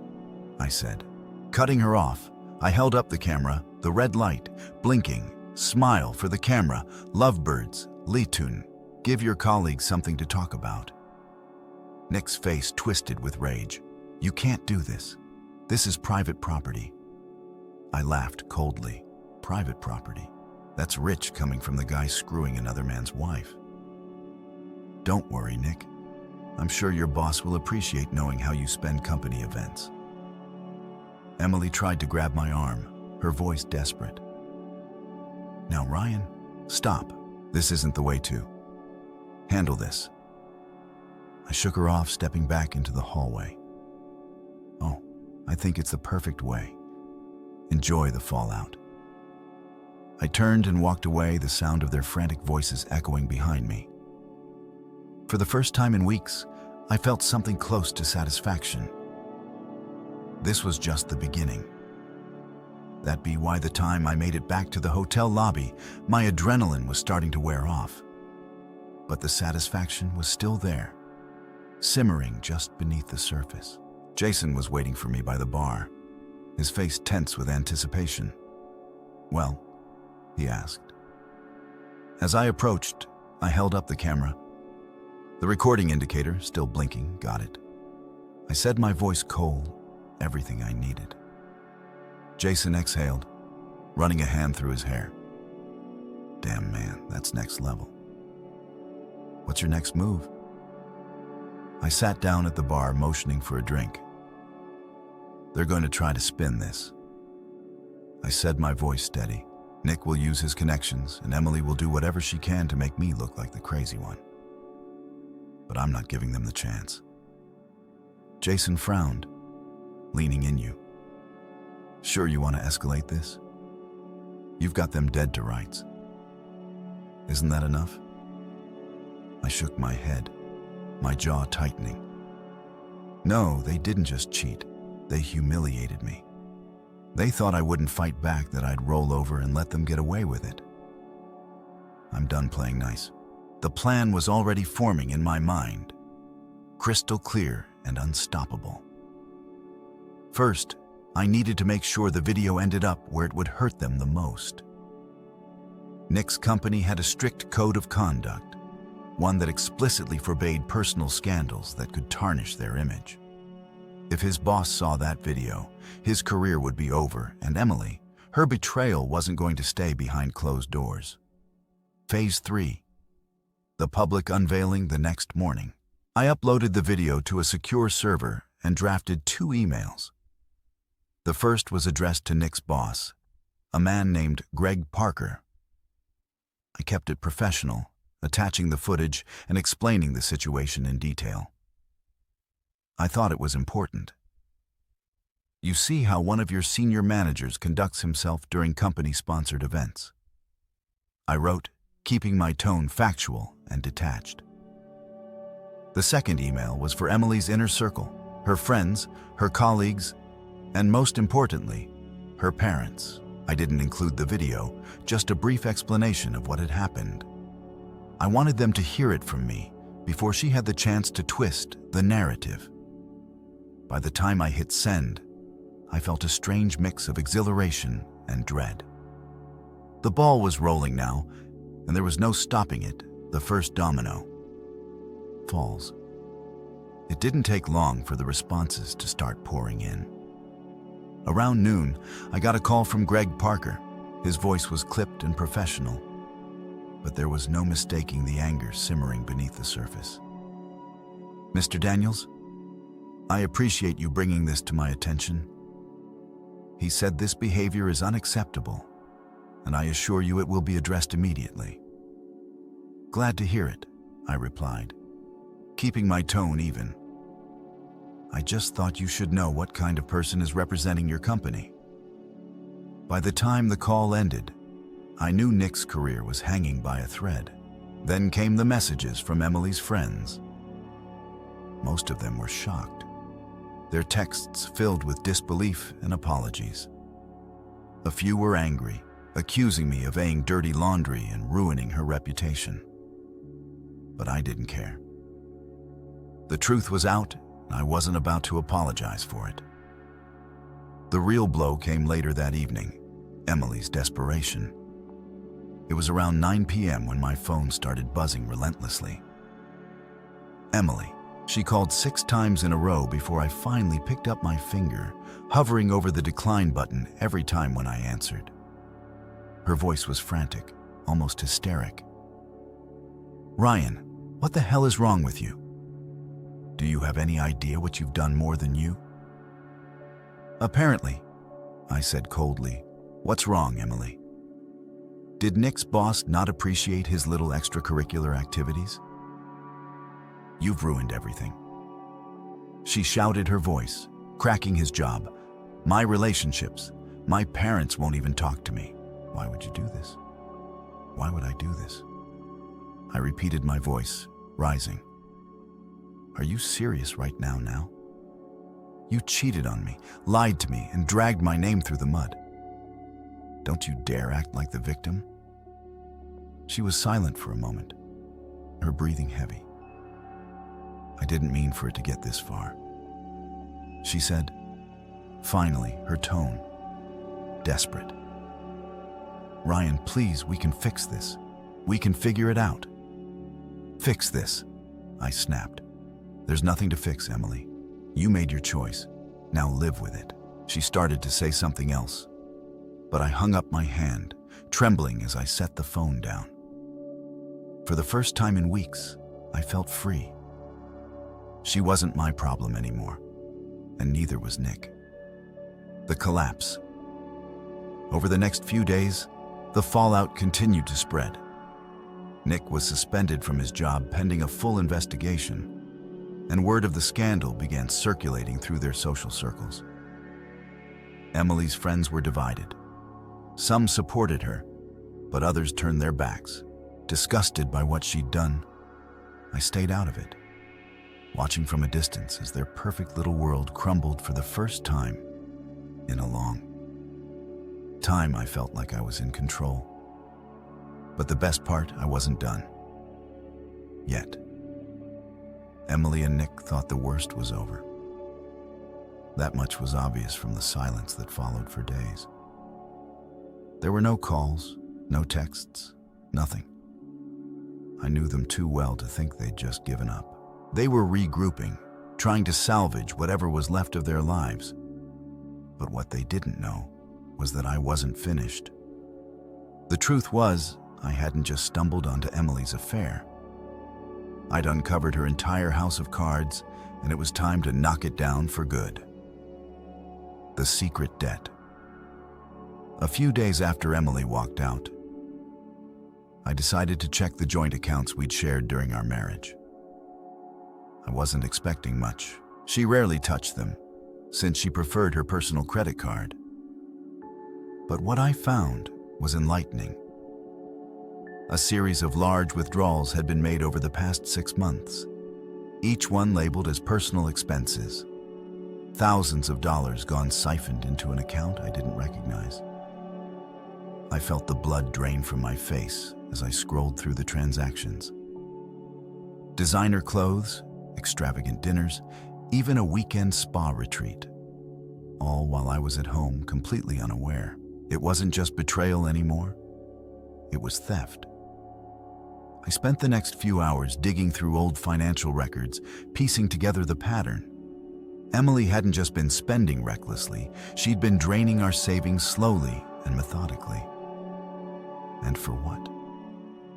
I said. Cutting her off, I held up the camera, the red light, blinking. "Smile for the camera, lovebirds, Litun. Give your colleagues something to talk about." Nick's face twisted with rage. "You can't do this. This is private property." I laughed coldly. Private property? That's rich coming from the guy screwing another man's wife. "Don't worry, Nick. I'm sure your boss will appreciate knowing how you spend company events." Emily tried to grab my arm, her voice desperate. "Now, Ryan, stop. This isn't the way to handle this." I shook her off, stepping back into the hallway. "Oh, I think it's the perfect way. Enjoy the fallout." I turned and walked away, the sound of their frantic voices echoing behind me. For the first time in weeks, I felt something close to satisfaction. This was just the beginning. That'd be why the time I made it back to the hotel lobby, my adrenaline was starting to wear off. But the satisfaction was still there, simmering just beneath the surface. Jason was waiting for me by the bar, his face tense with anticipation. "Well?" he asked. As I approached, I held up the camera. The recording indicator, still blinking, got it. I said, my voice cold, everything I needed. Jason exhaled, running a hand through his hair. "Damn, man, that's next level. What's your next move?" I sat down at the bar, motioning for a drink. "They're going to try to spin this," I said, my voice steady. "Nick will use his connections, and Emily will do whatever she can to make me look like the crazy one. But I'm not giving them the chance." Jason frowned, leaning in you. "Sure you want to escalate this? You've got them dead to rights. Isn't that enough?" I shook my head. my jaw tightening. No, they didn't just cheat. They humiliated me. They thought I wouldn't fight back, that I'd roll over and let them get away with it. I'm done playing nice. The plan was already forming in my mind, crystal clear and unstoppable. First, I needed to make sure the video ended up where it would hurt them the most. Nick's company had a strict code of conduct, one that explicitly forbade personal scandals that could tarnish their image. If his boss saw that video, his career would be over, and Emily, her betrayal wasn't going to stay behind closed doors. Phase 3. The public unveiling the next morning. I uploaded the video to a secure server and drafted 2 emails. The first was addressed to Nick's boss, a man named Greg Parker. I kept it professional, attaching the footage and explaining the situation in detail. I thought it was important. You see how one of your senior managers conducts himself during company-sponsored events. I wrote, keeping my tone factual and detached. The second email was for Emily's inner circle, her friends, her colleagues, and most importantly, her parents. I didn't include the video, just a brief explanation of what had happened. I wanted them to hear it from me before she had the chance to twist the narrative. By the time I hit send, I felt a strange mix of exhilaration and dread. The ball was rolling now, and there was no stopping it. The first domino falls. It didn't take long for the responses to start pouring in. Around noon, I got a call from Greg Parker. His voice was clipped and professional, but there was no mistaking the anger simmering beneath the surface. "Mr. Daniels, I appreciate you bringing this to my attention. He said this behavior is unacceptable, and I assure you it will be addressed immediately." "Glad to hear it," I replied, keeping my tone even. "I just thought you should know what kind of person is representing your company." By the time the call ended, I knew Nick's career was hanging by a thread. Then came the messages from Emily's friends. Most of them were shocked, their texts filled with disbelief and apologies. A few were angry, accusing me of weighing dirty laundry and ruining her reputation. But I didn't care. The truth was out, and I wasn't about to apologize for it. The real blow came later that evening, Emily's desperation. It was around 9 p.m. when my phone started buzzing relentlessly. Emily. She called 6 times in a row before I finally picked up my finger, hovering over the decline button every time when I answered. Her voice was frantic, almost hysteric. "Ryan, what the hell is wrong with you? Do you have any idea what you've done more than you?" "Apparently," I said coldly. "What's wrong, Emily? Did Nick's boss not appreciate his little extracurricular activities? You've ruined everything." She shouted, her voice, cracking his job. "My relationships. My parents won't even talk to me. Why would you do this? Why would I do this?" I repeated, my voice rising. "Are you serious right now? You cheated on me, lied to me, and dragged my name through the mud. Don't you dare act like the victim." She was silent for a moment, her breathing heavy. "I didn't mean for it to get this far," she said, finally, her tone desperate. "Ryan, please, we can fix this. We can figure it out." "Fix this," I snapped. "There's nothing to fix, Emily. You made your choice. Now live with it." She started to say something else, but I hung up my hand, trembling as I set the phone down. For the first time in weeks, I felt free. She wasn't my problem anymore, and neither was Nick. The collapse. Over the next few days, the fallout continued to spread. Nick was suspended from his job pending a full investigation, and word of the scandal began circulating through their social circles. Emily's friends were divided. Some supported her, but others turned their backs, disgusted by what she'd done. I stayed out of it. watching from a distance as their perfect little world crumbled for the first time in a long time. I felt like I was in control. But the best part, I wasn't done. Yet. Emily and Nick thought the worst was over. That much was obvious from the silence that followed for days. There were no calls, no texts, nothing. I knew them too well to think they'd just given up. They were regrouping, trying to salvage whatever was left of their lives. But what they didn't know was that I wasn't finished. The truth was, I hadn't just stumbled onto Emily's affair. I'd uncovered her entire house of cards, and it was time to knock it down for good. The secret debt. A few days after Emily walked out, I decided to check the joint accounts we'd shared during our marriage. I wasn't expecting much. She rarely touched them, since she preferred her personal credit card. But what I found was enlightening. A series of large withdrawals had been made over the past 6 months, each one labeled as personal expenses. Thousands of dollars gone siphoned into an account I didn't recognize. I felt the blood drain from my face as I scrolled through the transactions. Designer clothes, extravagant dinners, even a weekend spa retreat. All while I was at home, completely unaware. It wasn't just betrayal anymore. It was theft. I spent the next few hours digging through old financial records, piecing together the pattern. Emily hadn't just been spending recklessly, she'd been draining our savings slowly and methodically. And for what?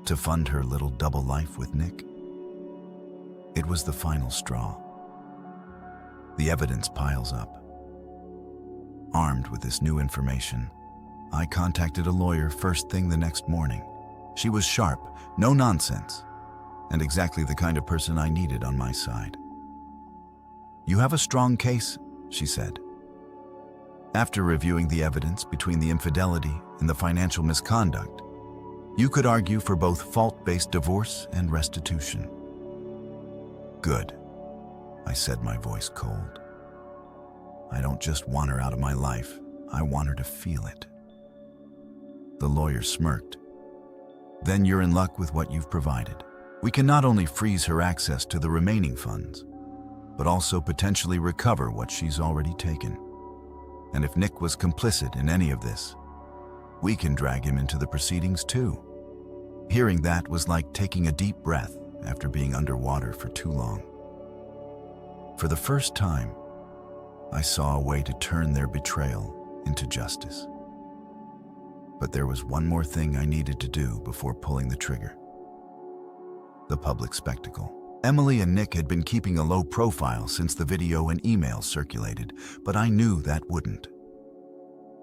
To fund her little double life with Nick? It was the final straw. The evidence piles up. Armed with this new information, I contacted a lawyer first thing the next morning. She was sharp, no nonsense, and exactly the kind of person I needed on my side. "You have a strong case," she said. "After reviewing the evidence between the infidelity and the financial misconduct, you could argue for both fault-based divorce and restitution." "Good," I said, my voice cold. "I don't just want her out of my life, I want her to feel it." The lawyer smirked. "Then you're in luck with what you've provided. We can not only freeze her access to the remaining funds, but also potentially recover what she's already taken. And if Nick was complicit in any of this, we can drag him into the proceedings too." Hearing that was like taking a deep breath after being underwater for too long. For the first time, I saw a way to turn their betrayal into justice. But there was one more thing I needed to do before pulling the trigger. The public spectacle. Emily and Nick had been keeping a low profile since the video and emails circulated, but I knew that wouldn't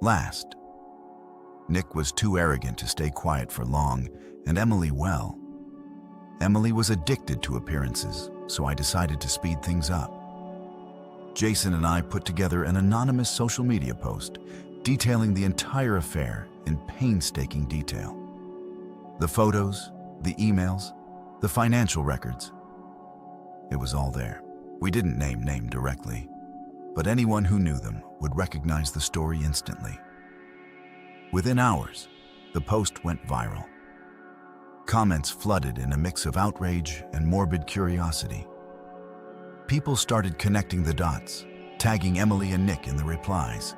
last. Nick was too arrogant to stay quiet for long, and Emily, well, Emily was addicted to appearances, so I decided to speed things up. Jason and I put together an anonymous social media post detailing the entire affair in painstaking detail. The photos, the emails, the financial records. It was all there. We didn't name directly, but anyone who knew them would recognize the story instantly. Within hours, the post went viral. Comments flooded in a mix of outrage and morbid curiosity. People started connecting the dots, tagging Emily and Nick in the replies.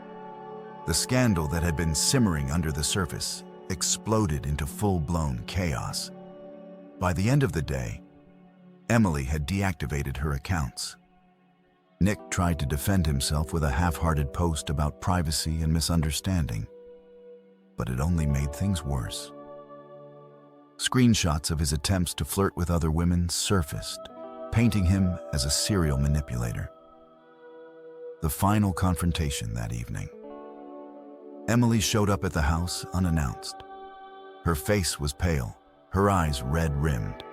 The scandal that had been simmering under the surface exploded into full-blown chaos. By the end of the day, Emily had deactivated her accounts. Nick tried to defend himself with a half-hearted post about privacy and misunderstanding, but it only made things worse. Screenshots of his attempts to flirt with other women surfaced, painting him as a serial manipulator. The final confrontation that evening. Emily showed up at the house unannounced. Her face was pale, her eyes red-rimmed.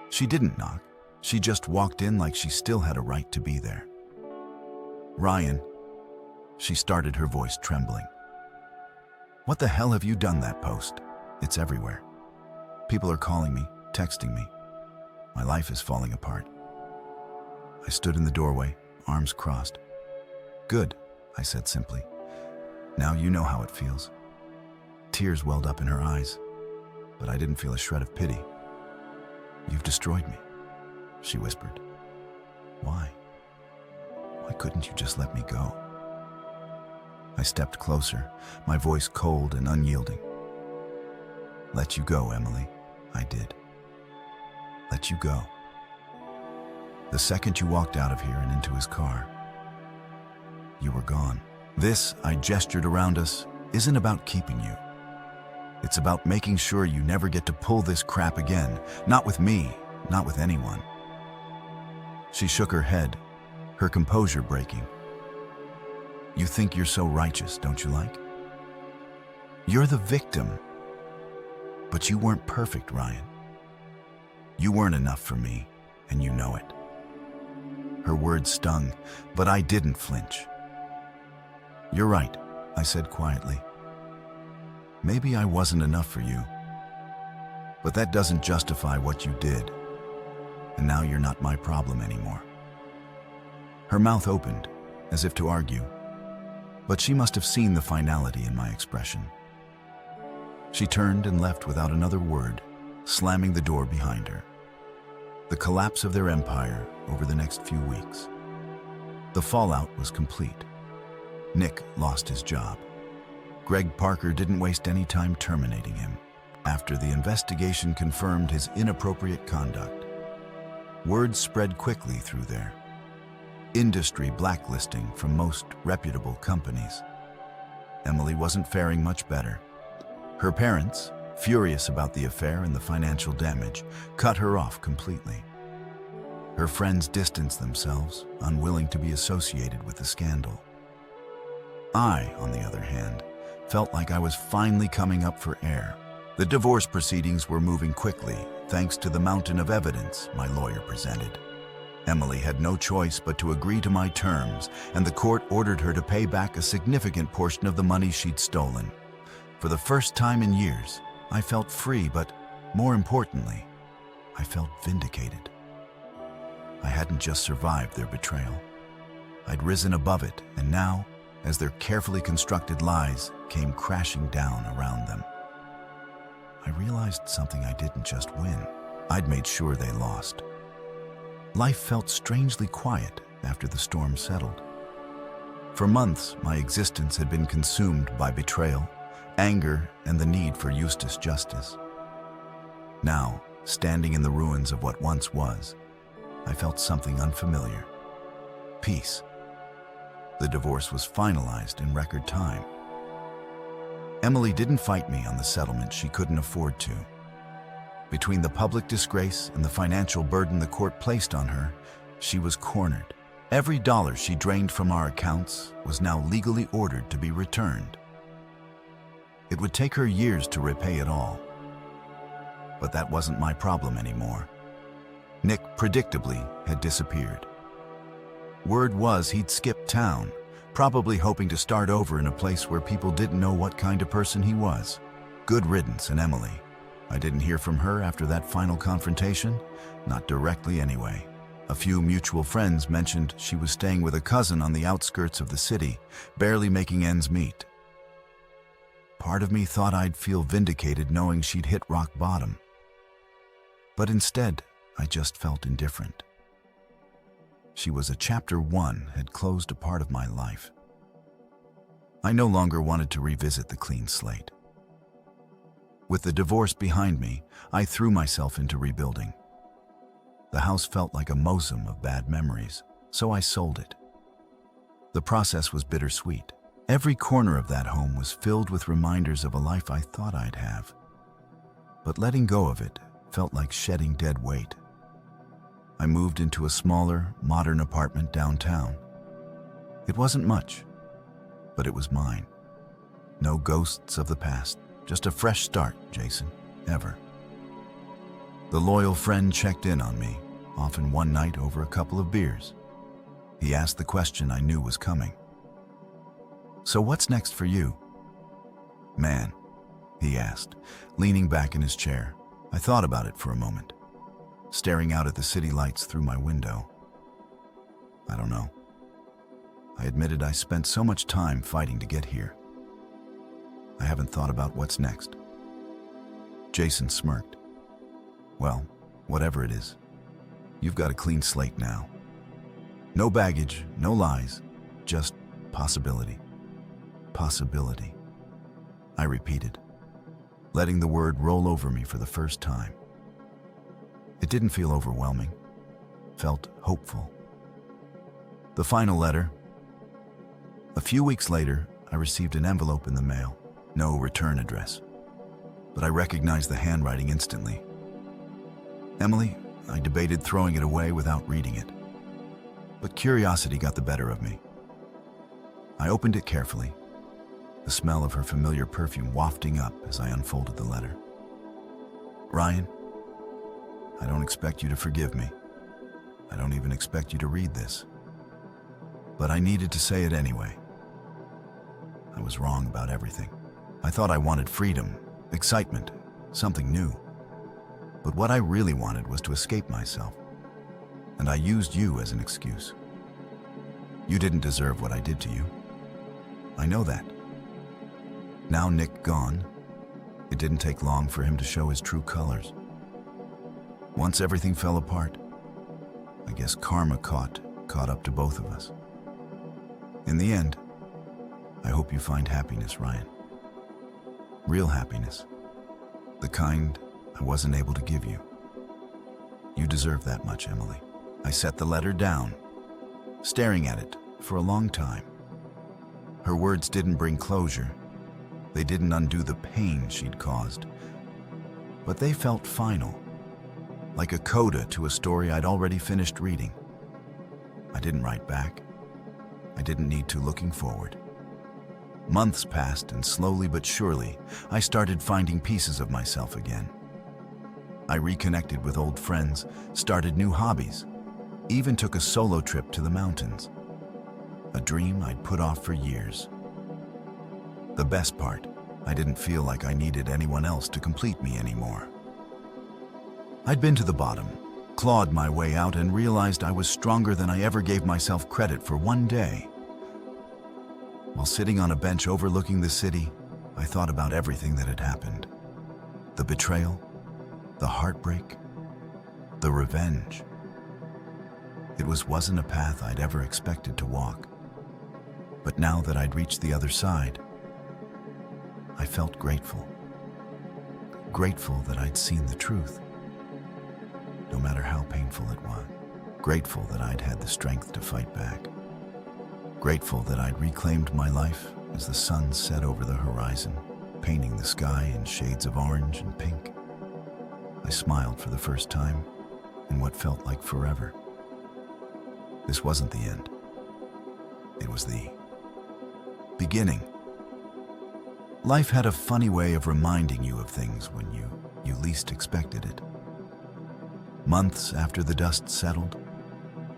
She didn't knock, she just walked in like she still had a right to be there. "Ryan," she started, her voice trembling. "What the hell have you done that post? It's everywhere. People are calling me, texting me. My life is falling apart." I stood in the doorway, arms crossed. "Good," I said simply. "Now you know how it feels." Tears welled up in her eyes, but I didn't feel a shred of pity. "You've destroyed me," she whispered. "Why? Why couldn't you just let me go?" I stepped closer, my voice cold and unyielding. "Let you go, Emily." I did. "Let you go. The second you walked out of here and into his car, you were gone. This," I gestured around us, "isn't about keeping you. It's about making sure you never get to pull this crap again. Not with me, not with anyone." She shook her head, her composure breaking. "You think you're so righteous, don't you like? You're the victim. But you weren't perfect, Ryan. You weren't enough for me, and you know it." Her words stung, but I didn't flinch. "You're right," I said quietly. "Maybe I wasn't enough for you. But that doesn't justify what you did. And now you're not my problem anymore." Her mouth opened, as if to argue, but she must have seen the finality in my expression. She turned and left without another word, slamming the door behind her. The collapse of their empire over the next few weeks. The fallout was complete. Nick lost his job. Greg Parker didn't waste any time terminating him. After the investigation confirmed his inappropriate conduct, word spread quickly through there. Industry blacklisting from most reputable companies. Emily wasn't faring much better. Her parents, furious about the affair and the financial damage, cut her off completely. Her friends distanced themselves, unwilling to be associated with the scandal. I, on the other hand, felt like I was finally coming up for air. The divorce proceedings were moving quickly, thanks to the mountain of evidence my lawyer presented. Emily had no choice but to agree to my terms, and the court ordered her to pay back a significant portion of the money she'd stolen. For the first time in years, I felt free, but more importantly, I felt vindicated. I hadn't just survived their betrayal. I'd risen above it, and now, as their carefully constructed lies came crashing down around them, I realized something: I didn't just win. I'd made sure they lost. Life felt strangely quiet after the storm settled. For months, my existence had been consumed by betrayal, anger, and the need for Eustace justice. Now, standing in the ruins of what once was, I felt something unfamiliar: peace. The divorce was finalized in record time. Emily didn't fight me on the settlement she couldn't afford to. Between the public disgrace and the financial burden the court placed on her, she was cornered. Every dollar she drained from our accounts was now legally ordered to be returned. It would take her years to repay it all. But that wasn't my problem anymore. Nick, predictably, had disappeared. Word was he'd skipped town, probably hoping to start over in a place where people didn't know what kind of person he was. Good riddance in Emily. I didn't hear from her after that final confrontation, not directly anyway. A few mutual friends mentioned she was staying with a cousin on the outskirts of the city, barely making ends meet. Part of me thought I'd feel vindicated knowing she'd hit rock bottom. But instead, I just felt indifferent. She was a chapter 1 had closed a part of my life. I no longer wanted to revisit the clean slate. With the divorce behind me, I threw myself into rebuilding. The house felt like a mausoleum of bad memories, so I sold it. The process was bittersweet. Every corner of that home was filled with reminders of a life I thought I'd have. But letting go of it felt like shedding dead weight. I moved into a smaller, modern apartment downtown. It wasn't much, but it was mine. No ghosts of the past, just a fresh start, Jason, ever. The loyal friend checked in on me, often one night over a couple of beers. He asked the question I knew was coming. "So what's next for you?" "Man," he asked, leaning back in his chair. I thought about it for a moment, staring out at the city lights through my window. I don't know. I admitted I spent so much time fighting to get here. I haven't thought about what's next. Jason smirked. Well, whatever it is, you've got a clean slate now. No baggage, no lies, just possibility. Possibility. I repeated, letting the word roll over me for the first time. It didn't feel overwhelming, felt hopeful. The final letter. A few weeks later, I received an envelope in the mail. No return address. But I recognized the handwriting instantly. Emily, I debated throwing it away without reading it. But curiosity got the better of me. I opened it carefully, the smell of her familiar perfume wafting up as I unfolded the letter. Ryan, I don't expect you to forgive me. I don't even expect you to read this. But I needed to say it anyway. I was wrong about everything. I thought I wanted freedom, excitement, something new. But what I really wanted was to escape myself. And I used you as an excuse. You didn't deserve what I did to you. I know that. Now Nick gone, it didn't take long for him to show his true colors. Once everything fell apart, I guess karma caught up to both of us. In the end, I hope you find happiness, Ryan. Real happiness. The kind I wasn't able to give you. You deserve that much, Emily. I set the letter down, staring at it for a long time. Her words didn't bring closure. They didn't undo the pain she'd caused. But they felt final, like a coda to a story I'd already finished reading. I didn't write back. I didn't need to looking forward. Months passed, and slowly but surely, I started finding pieces of myself again. I reconnected with old friends, started new hobbies, even took a solo trip to the mountains. A dream I'd put off for years. The best part, I didn't feel like I needed anyone else to complete me anymore. I'd been to the bottom, clawed my way out, and realized I was stronger than I ever gave myself credit for one day. While sitting on a bench overlooking the city, I thought about everything that had happened. The betrayal, the heartbreak, the revenge. It wasn't a path I'd ever expected to walk. But now that I'd reached the other side, I felt grateful. Grateful that I'd seen the truth, no matter how painful it was. Grateful that I'd had the strength to fight back. Grateful that I'd reclaimed my life as the sun set over the horizon, painting the sky in shades of orange and pink. I smiled for the first time in what felt like forever. This wasn't the end. It was the beginning. Life had a funny way of reminding you of things when you least expected it. Months after the dust settled,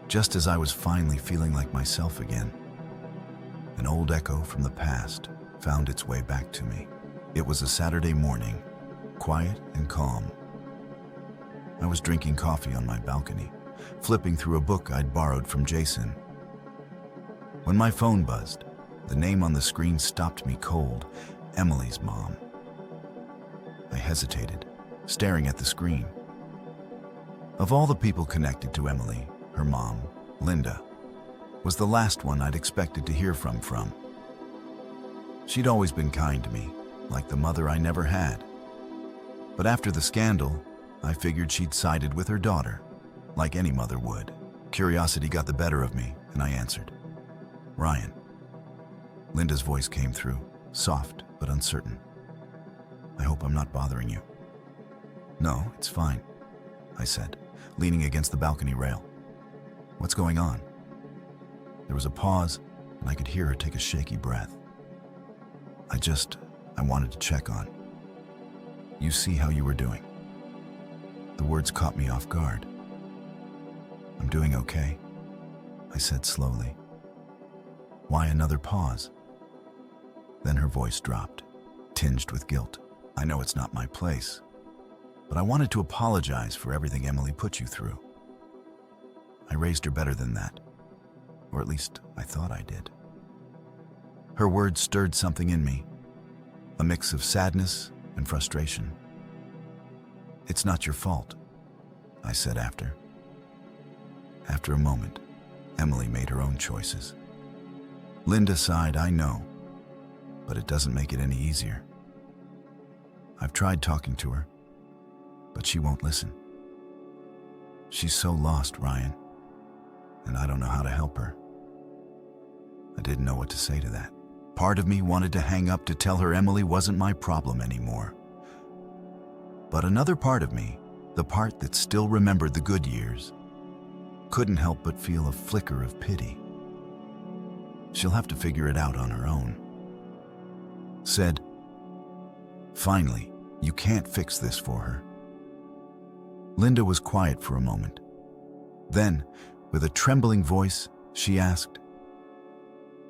just as I was finally feeling like myself again, an old echo from the past found its way back to me. It was a Saturday morning, quiet and calm. I was drinking coffee on my balcony, flipping through a book I'd borrowed from Jason. When my phone buzzed, the name on the screen stopped me cold. Emily's mom. I hesitated, staring at the screen. Of all the people connected to Emily, her mom, Linda, was the last one I'd expected to hear from. She'd always been kind to me, like the mother I never had. But after the scandal, I figured she'd sided with her daughter, like any mother would. Curiosity got the better of me, and I answered. Ryan. Linda's voice came through, soft but uncertain. I hope I'm not bothering you. No, it's fine, I said, leaning against the balcony rail. What's going on? There was a pause, and I could hear her take a shaky breath. I wanted to check on. You see how you were doing. The words caught me off guard. I'm doing okay, I said slowly. Why another pause? Then her voice dropped, tinged with guilt. I know it's not my place, but I wanted to apologize for everything Emily put you through. I raised her better than that. or at least I thought I did. Her words stirred something in me, a mix of sadness and frustration. "It's not your fault," I said after. After a moment, Emily made her own choices. Linda sighed, "I know, but it doesn't make it any easier. I've tried talking to her, but she won't listen. She's so lost, Ryan, and I don't know how to help her." I didn't know what to say to that. Part of me wanted to hang up to tell her Emily wasn't my problem anymore. But another part of me, the part that still remembered the good years, couldn't help but feel a flicker of pity. She'll have to figure it out on her own. Said, "Finally, you can't fix this for her." Linda was quiet for a moment. Then, with a trembling voice, she asked,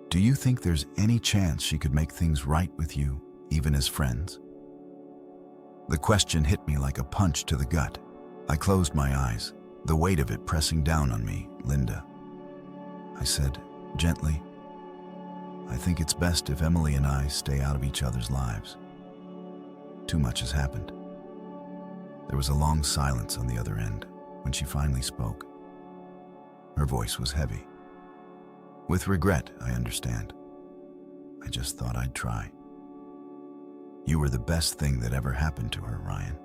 "Do you think there's any chance she could make things right with you, even as friends?" The question hit me like a punch to the gut. I closed my eyes, the weight of it pressing down on me. "Linda," I said gently, "I think it's best if Emily and I stay out of each other's lives. Too much has happened." There was a long silence on the other end when she finally spoke. Her voice was heavy. "With regret, I understand. I just thought I'd try. You were the best thing that ever happened to her, Ryan.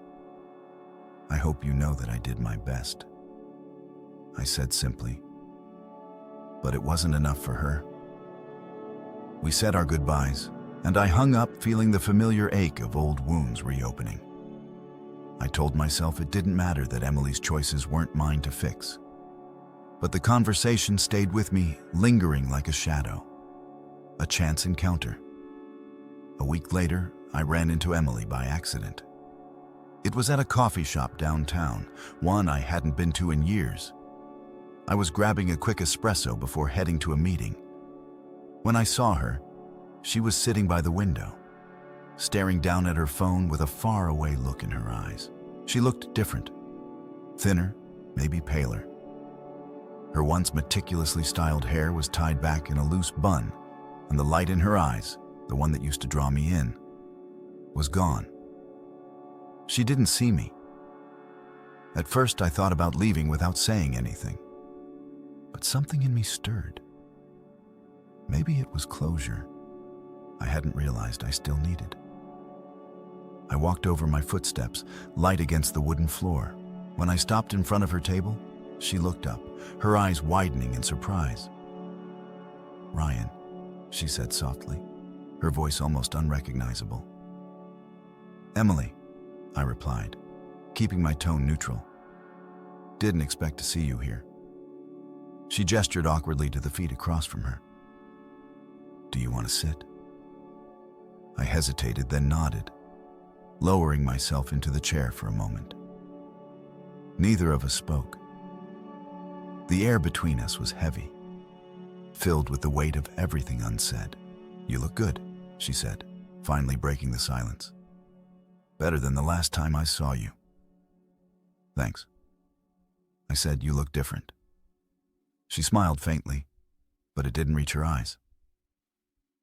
I hope you know that I did my best," I said simply. But it wasn't enough for her. We said our goodbyes, and I hung up feeling the familiar ache of old wounds reopening. I told myself it didn't matter that Emily's choices weren't mine to fix. But the conversation stayed with me, lingering like a shadow. A chance encounter. A week later, I ran into Emily by accident. It was at a coffee shop downtown, one I hadn't been to in years. I was grabbing a quick espresso before heading to a meeting. When I saw her, she was sitting by the window, staring down at her phone with a faraway look in her eyes. She looked different. Thinner, maybe paler. Her once meticulously styled hair was tied back in a loose bun, and the light in her eyes, the one that used to draw me in, was gone. She didn't see me. At first, I thought about leaving without saying anything. But something in me stirred. Maybe it was closure I hadn't realized I still needed. I walked over my footsteps, light against the wooden floor. When I stopped in front of her table, she looked up, her eyes widening in surprise. "Ryan," she said softly, her voice almost unrecognizable. "Emily," I replied, keeping my tone neutral. "Didn't expect to see you here." She gestured awkwardly to the feet across from her. "Do you want to sit?" I hesitated, then nodded, lowering myself into the chair for a moment. Neither of us spoke. The air between us was heavy, filled with the weight of everything unsaid. "You look good," she said, finally breaking the silence. "Better than the last time I saw you." "Thanks." I said, "You look different." She smiled faintly, but it didn't reach her eyes.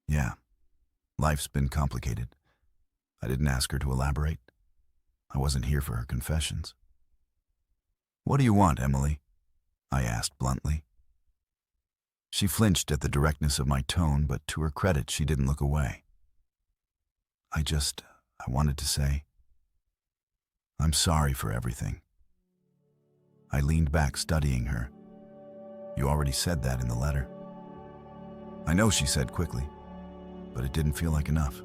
"Yeah, life's been complicated." I didn't ask her to elaborate. I wasn't here for her confessions. "What do you want, Emily?" I asked bluntly. She flinched at the directness of my tone, but to her credit, she didn't look away. I wanted to say, "I'm sorry for everything." I leaned back, studying her. "You already said that in the letter." "I know," she said quickly, but it didn't feel like enough.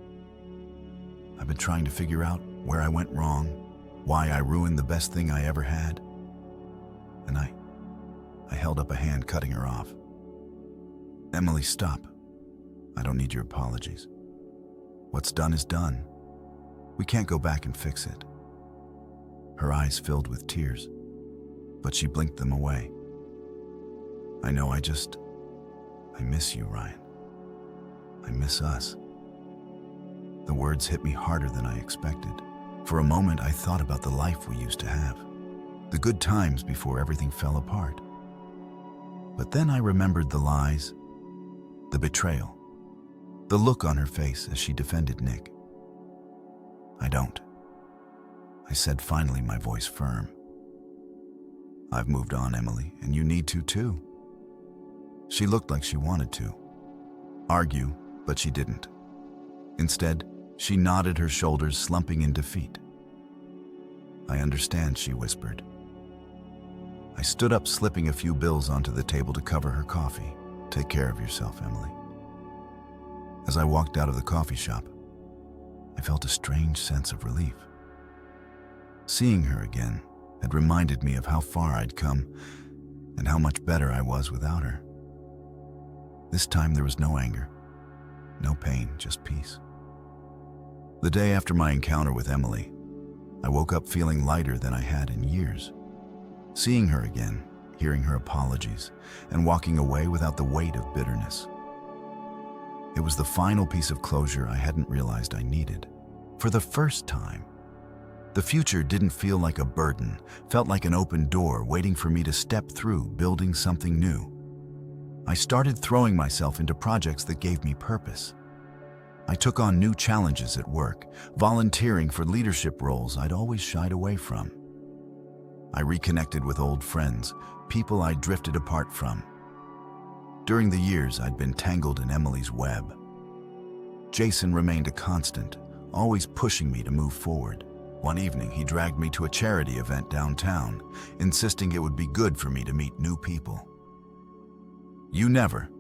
"I've been trying to figure out where I went wrong, why I ruined the best thing I ever had." And I held up a hand, cutting her off. "Emily, stop. I don't need your apologies. What's done is done. We can't go back and fix it." Her eyes filled with tears, but she blinked them away. "I know, I miss you, Ryan. I miss us." The words hit me harder than I expected. For a moment, I thought about the life we used to have, the good times before everything fell apart. But then I remembered the lies, the betrayal, the look on her face as she defended Nick. I don't, I said, finally, my voice firm. I've moved on, Emily, and you need to too. She looked like she wanted to argue, but she didn't. Instead, she nodded her shoulders, slumping in defeat. I understand, she whispered. I stood up, slipping a few bills onto the table to cover her coffee. Take care of yourself, Emily. As I walked out of the coffee shop, I felt a strange sense of relief. Seeing her again had reminded me of how far I'd come and how much better I was without her. This time there was no anger, no pain, just peace. The day after my encounter with Emily, I woke up feeling lighter than I had in years. Seeing her again, hearing her apologies, and walking away without the weight of bitterness. It was the final piece of closure I hadn't realized I needed. For the first time, the future didn't feel like a burden, felt like an open door waiting for me to step through, building something new. I started throwing myself into projects that gave me purpose. I took on new challenges at work, volunteering for leadership roles I'd always shied away from. I reconnected with old friends, people I'd drifted apart from. During the years I'd been tangled in Emily's web, Jason remained a constant, always pushing me to move forward. One evening, he dragged me to a charity event downtown, insisting it would be good for me to meet new people. You never.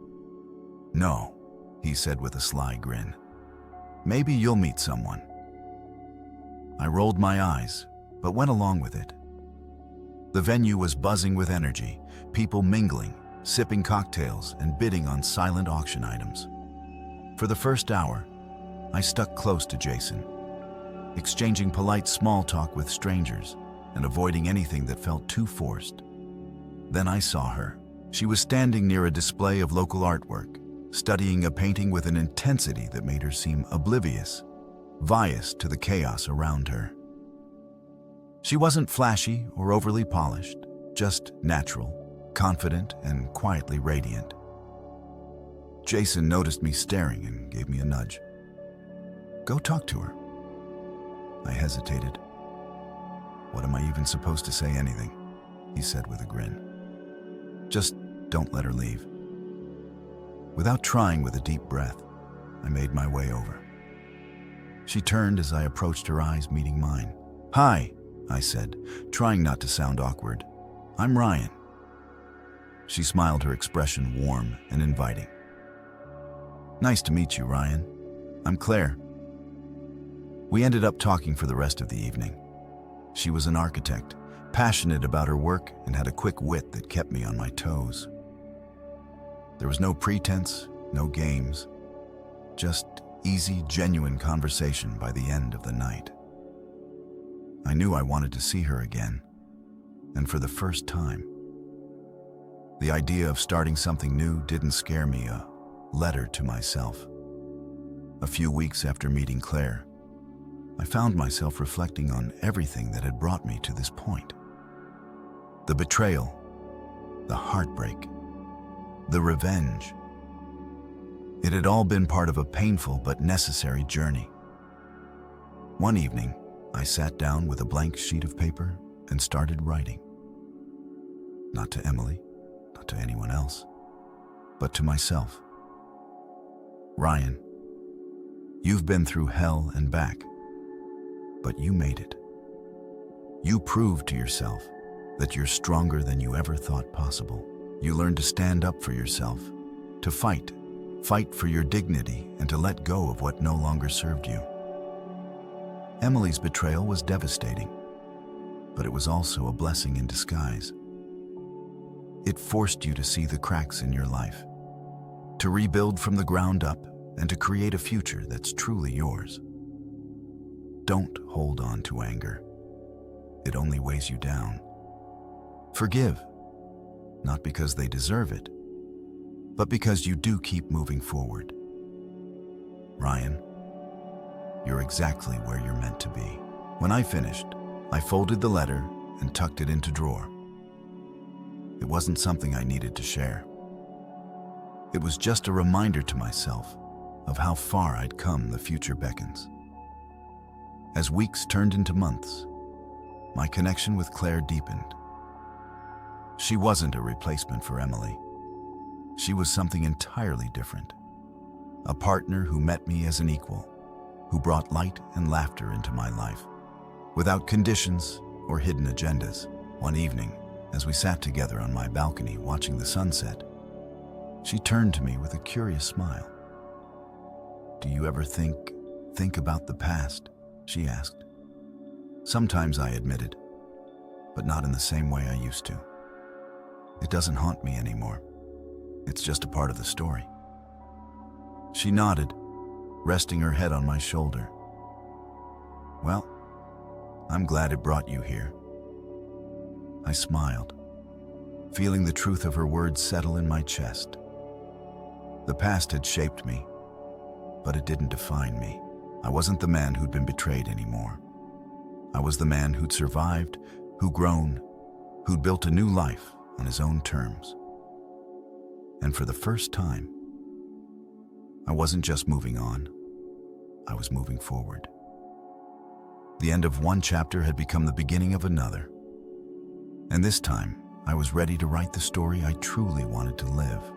No, he said with a sly grin. Maybe you'll meet someone. I rolled my eyes, but went along with it. The venue was buzzing with energy, people mingling, sipping cocktails, and bidding on silent auction items. For the first hour, I stuck close to Jason, exchanging polite small talk with strangers and avoiding anything that felt too forced. Then I saw her. She was standing near a display of local artwork, studying a painting with an intensity that made her seem oblivious, biased to the chaos around her. She wasn't flashy or overly polished, just natural, confident, and quietly radiant. Jason noticed me staring and gave me a nudge. Go talk to her. I hesitated. What am I even supposed to say anything? He said with a grin. Just don't let her leave. Without trying, with a deep breath, I made my way over. She turned as I approached, her eyes meeting mine. Hi, I said, trying not to sound awkward. I'm Ryan. She smiled, her expression warm and inviting. Nice to meet you, Ryan. I'm Claire. We ended up talking for the rest of the evening. She was an architect, passionate about her work, and had a quick wit that kept me on my toes. There was no pretense, no games, just easy, genuine conversation by the end of the night. I knew I wanted to see her again, and for the first time. The idea of starting something new didn't scare me, a letter to myself. A few weeks after meeting Claire, I found myself reflecting on everything that had brought me to this point. The betrayal, the heartbreak, the revenge. It had all been part of a painful but necessary journey. One evening, I sat down with a blank sheet of paper and started writing. Not to Emily, not to anyone else, but to myself. Ryan, you've been through hell and back, but you made it. You proved to yourself that you're stronger than you ever thought possible. You learned to stand up for yourself, to fight for your dignity, and to let go of what no longer served you. Emily's betrayal was devastating, but it was also a blessing in disguise. It forced you to see the cracks in your life, to rebuild from the ground up, and to create a future that's truly yours. Don't hold on to anger. It only weighs you down. Forgive, not because they deserve it, but because you do keep moving forward. Ryan, you're exactly where you're meant to be. When I finished, I folded the letter and tucked it into a drawer. It wasn't something I needed to share. It was just a reminder to myself of how far I'd come. The future beckons. As weeks turned into months, my connection with Claire deepened. She wasn't a replacement for Emily. She was something entirely different. A partner who met me as an equal, who brought light and laughter into my life, without conditions or hidden agendas. One evening, as we sat together on my balcony watching the sunset, she turned to me with a curious smile. "Do you ever think about the past?" she asked. "Sometimes," I admitted, "but not in the same way I used to. It doesn't haunt me anymore. It's just a part of the story." She nodded, resting her head on my shoulder. "Well, I'm glad it brought you here." I smiled, feeling the truth of her words settle in my chest. The past had shaped me, but it didn't define me. I wasn't the man who'd been betrayed anymore. I was the man who'd survived, who'd grown, who'd built a new life on his own terms. And for the first time, I wasn't just moving on, I was moving forward. The end of one chapter had become the beginning of another. And this time, I was ready to write the story I truly wanted to live.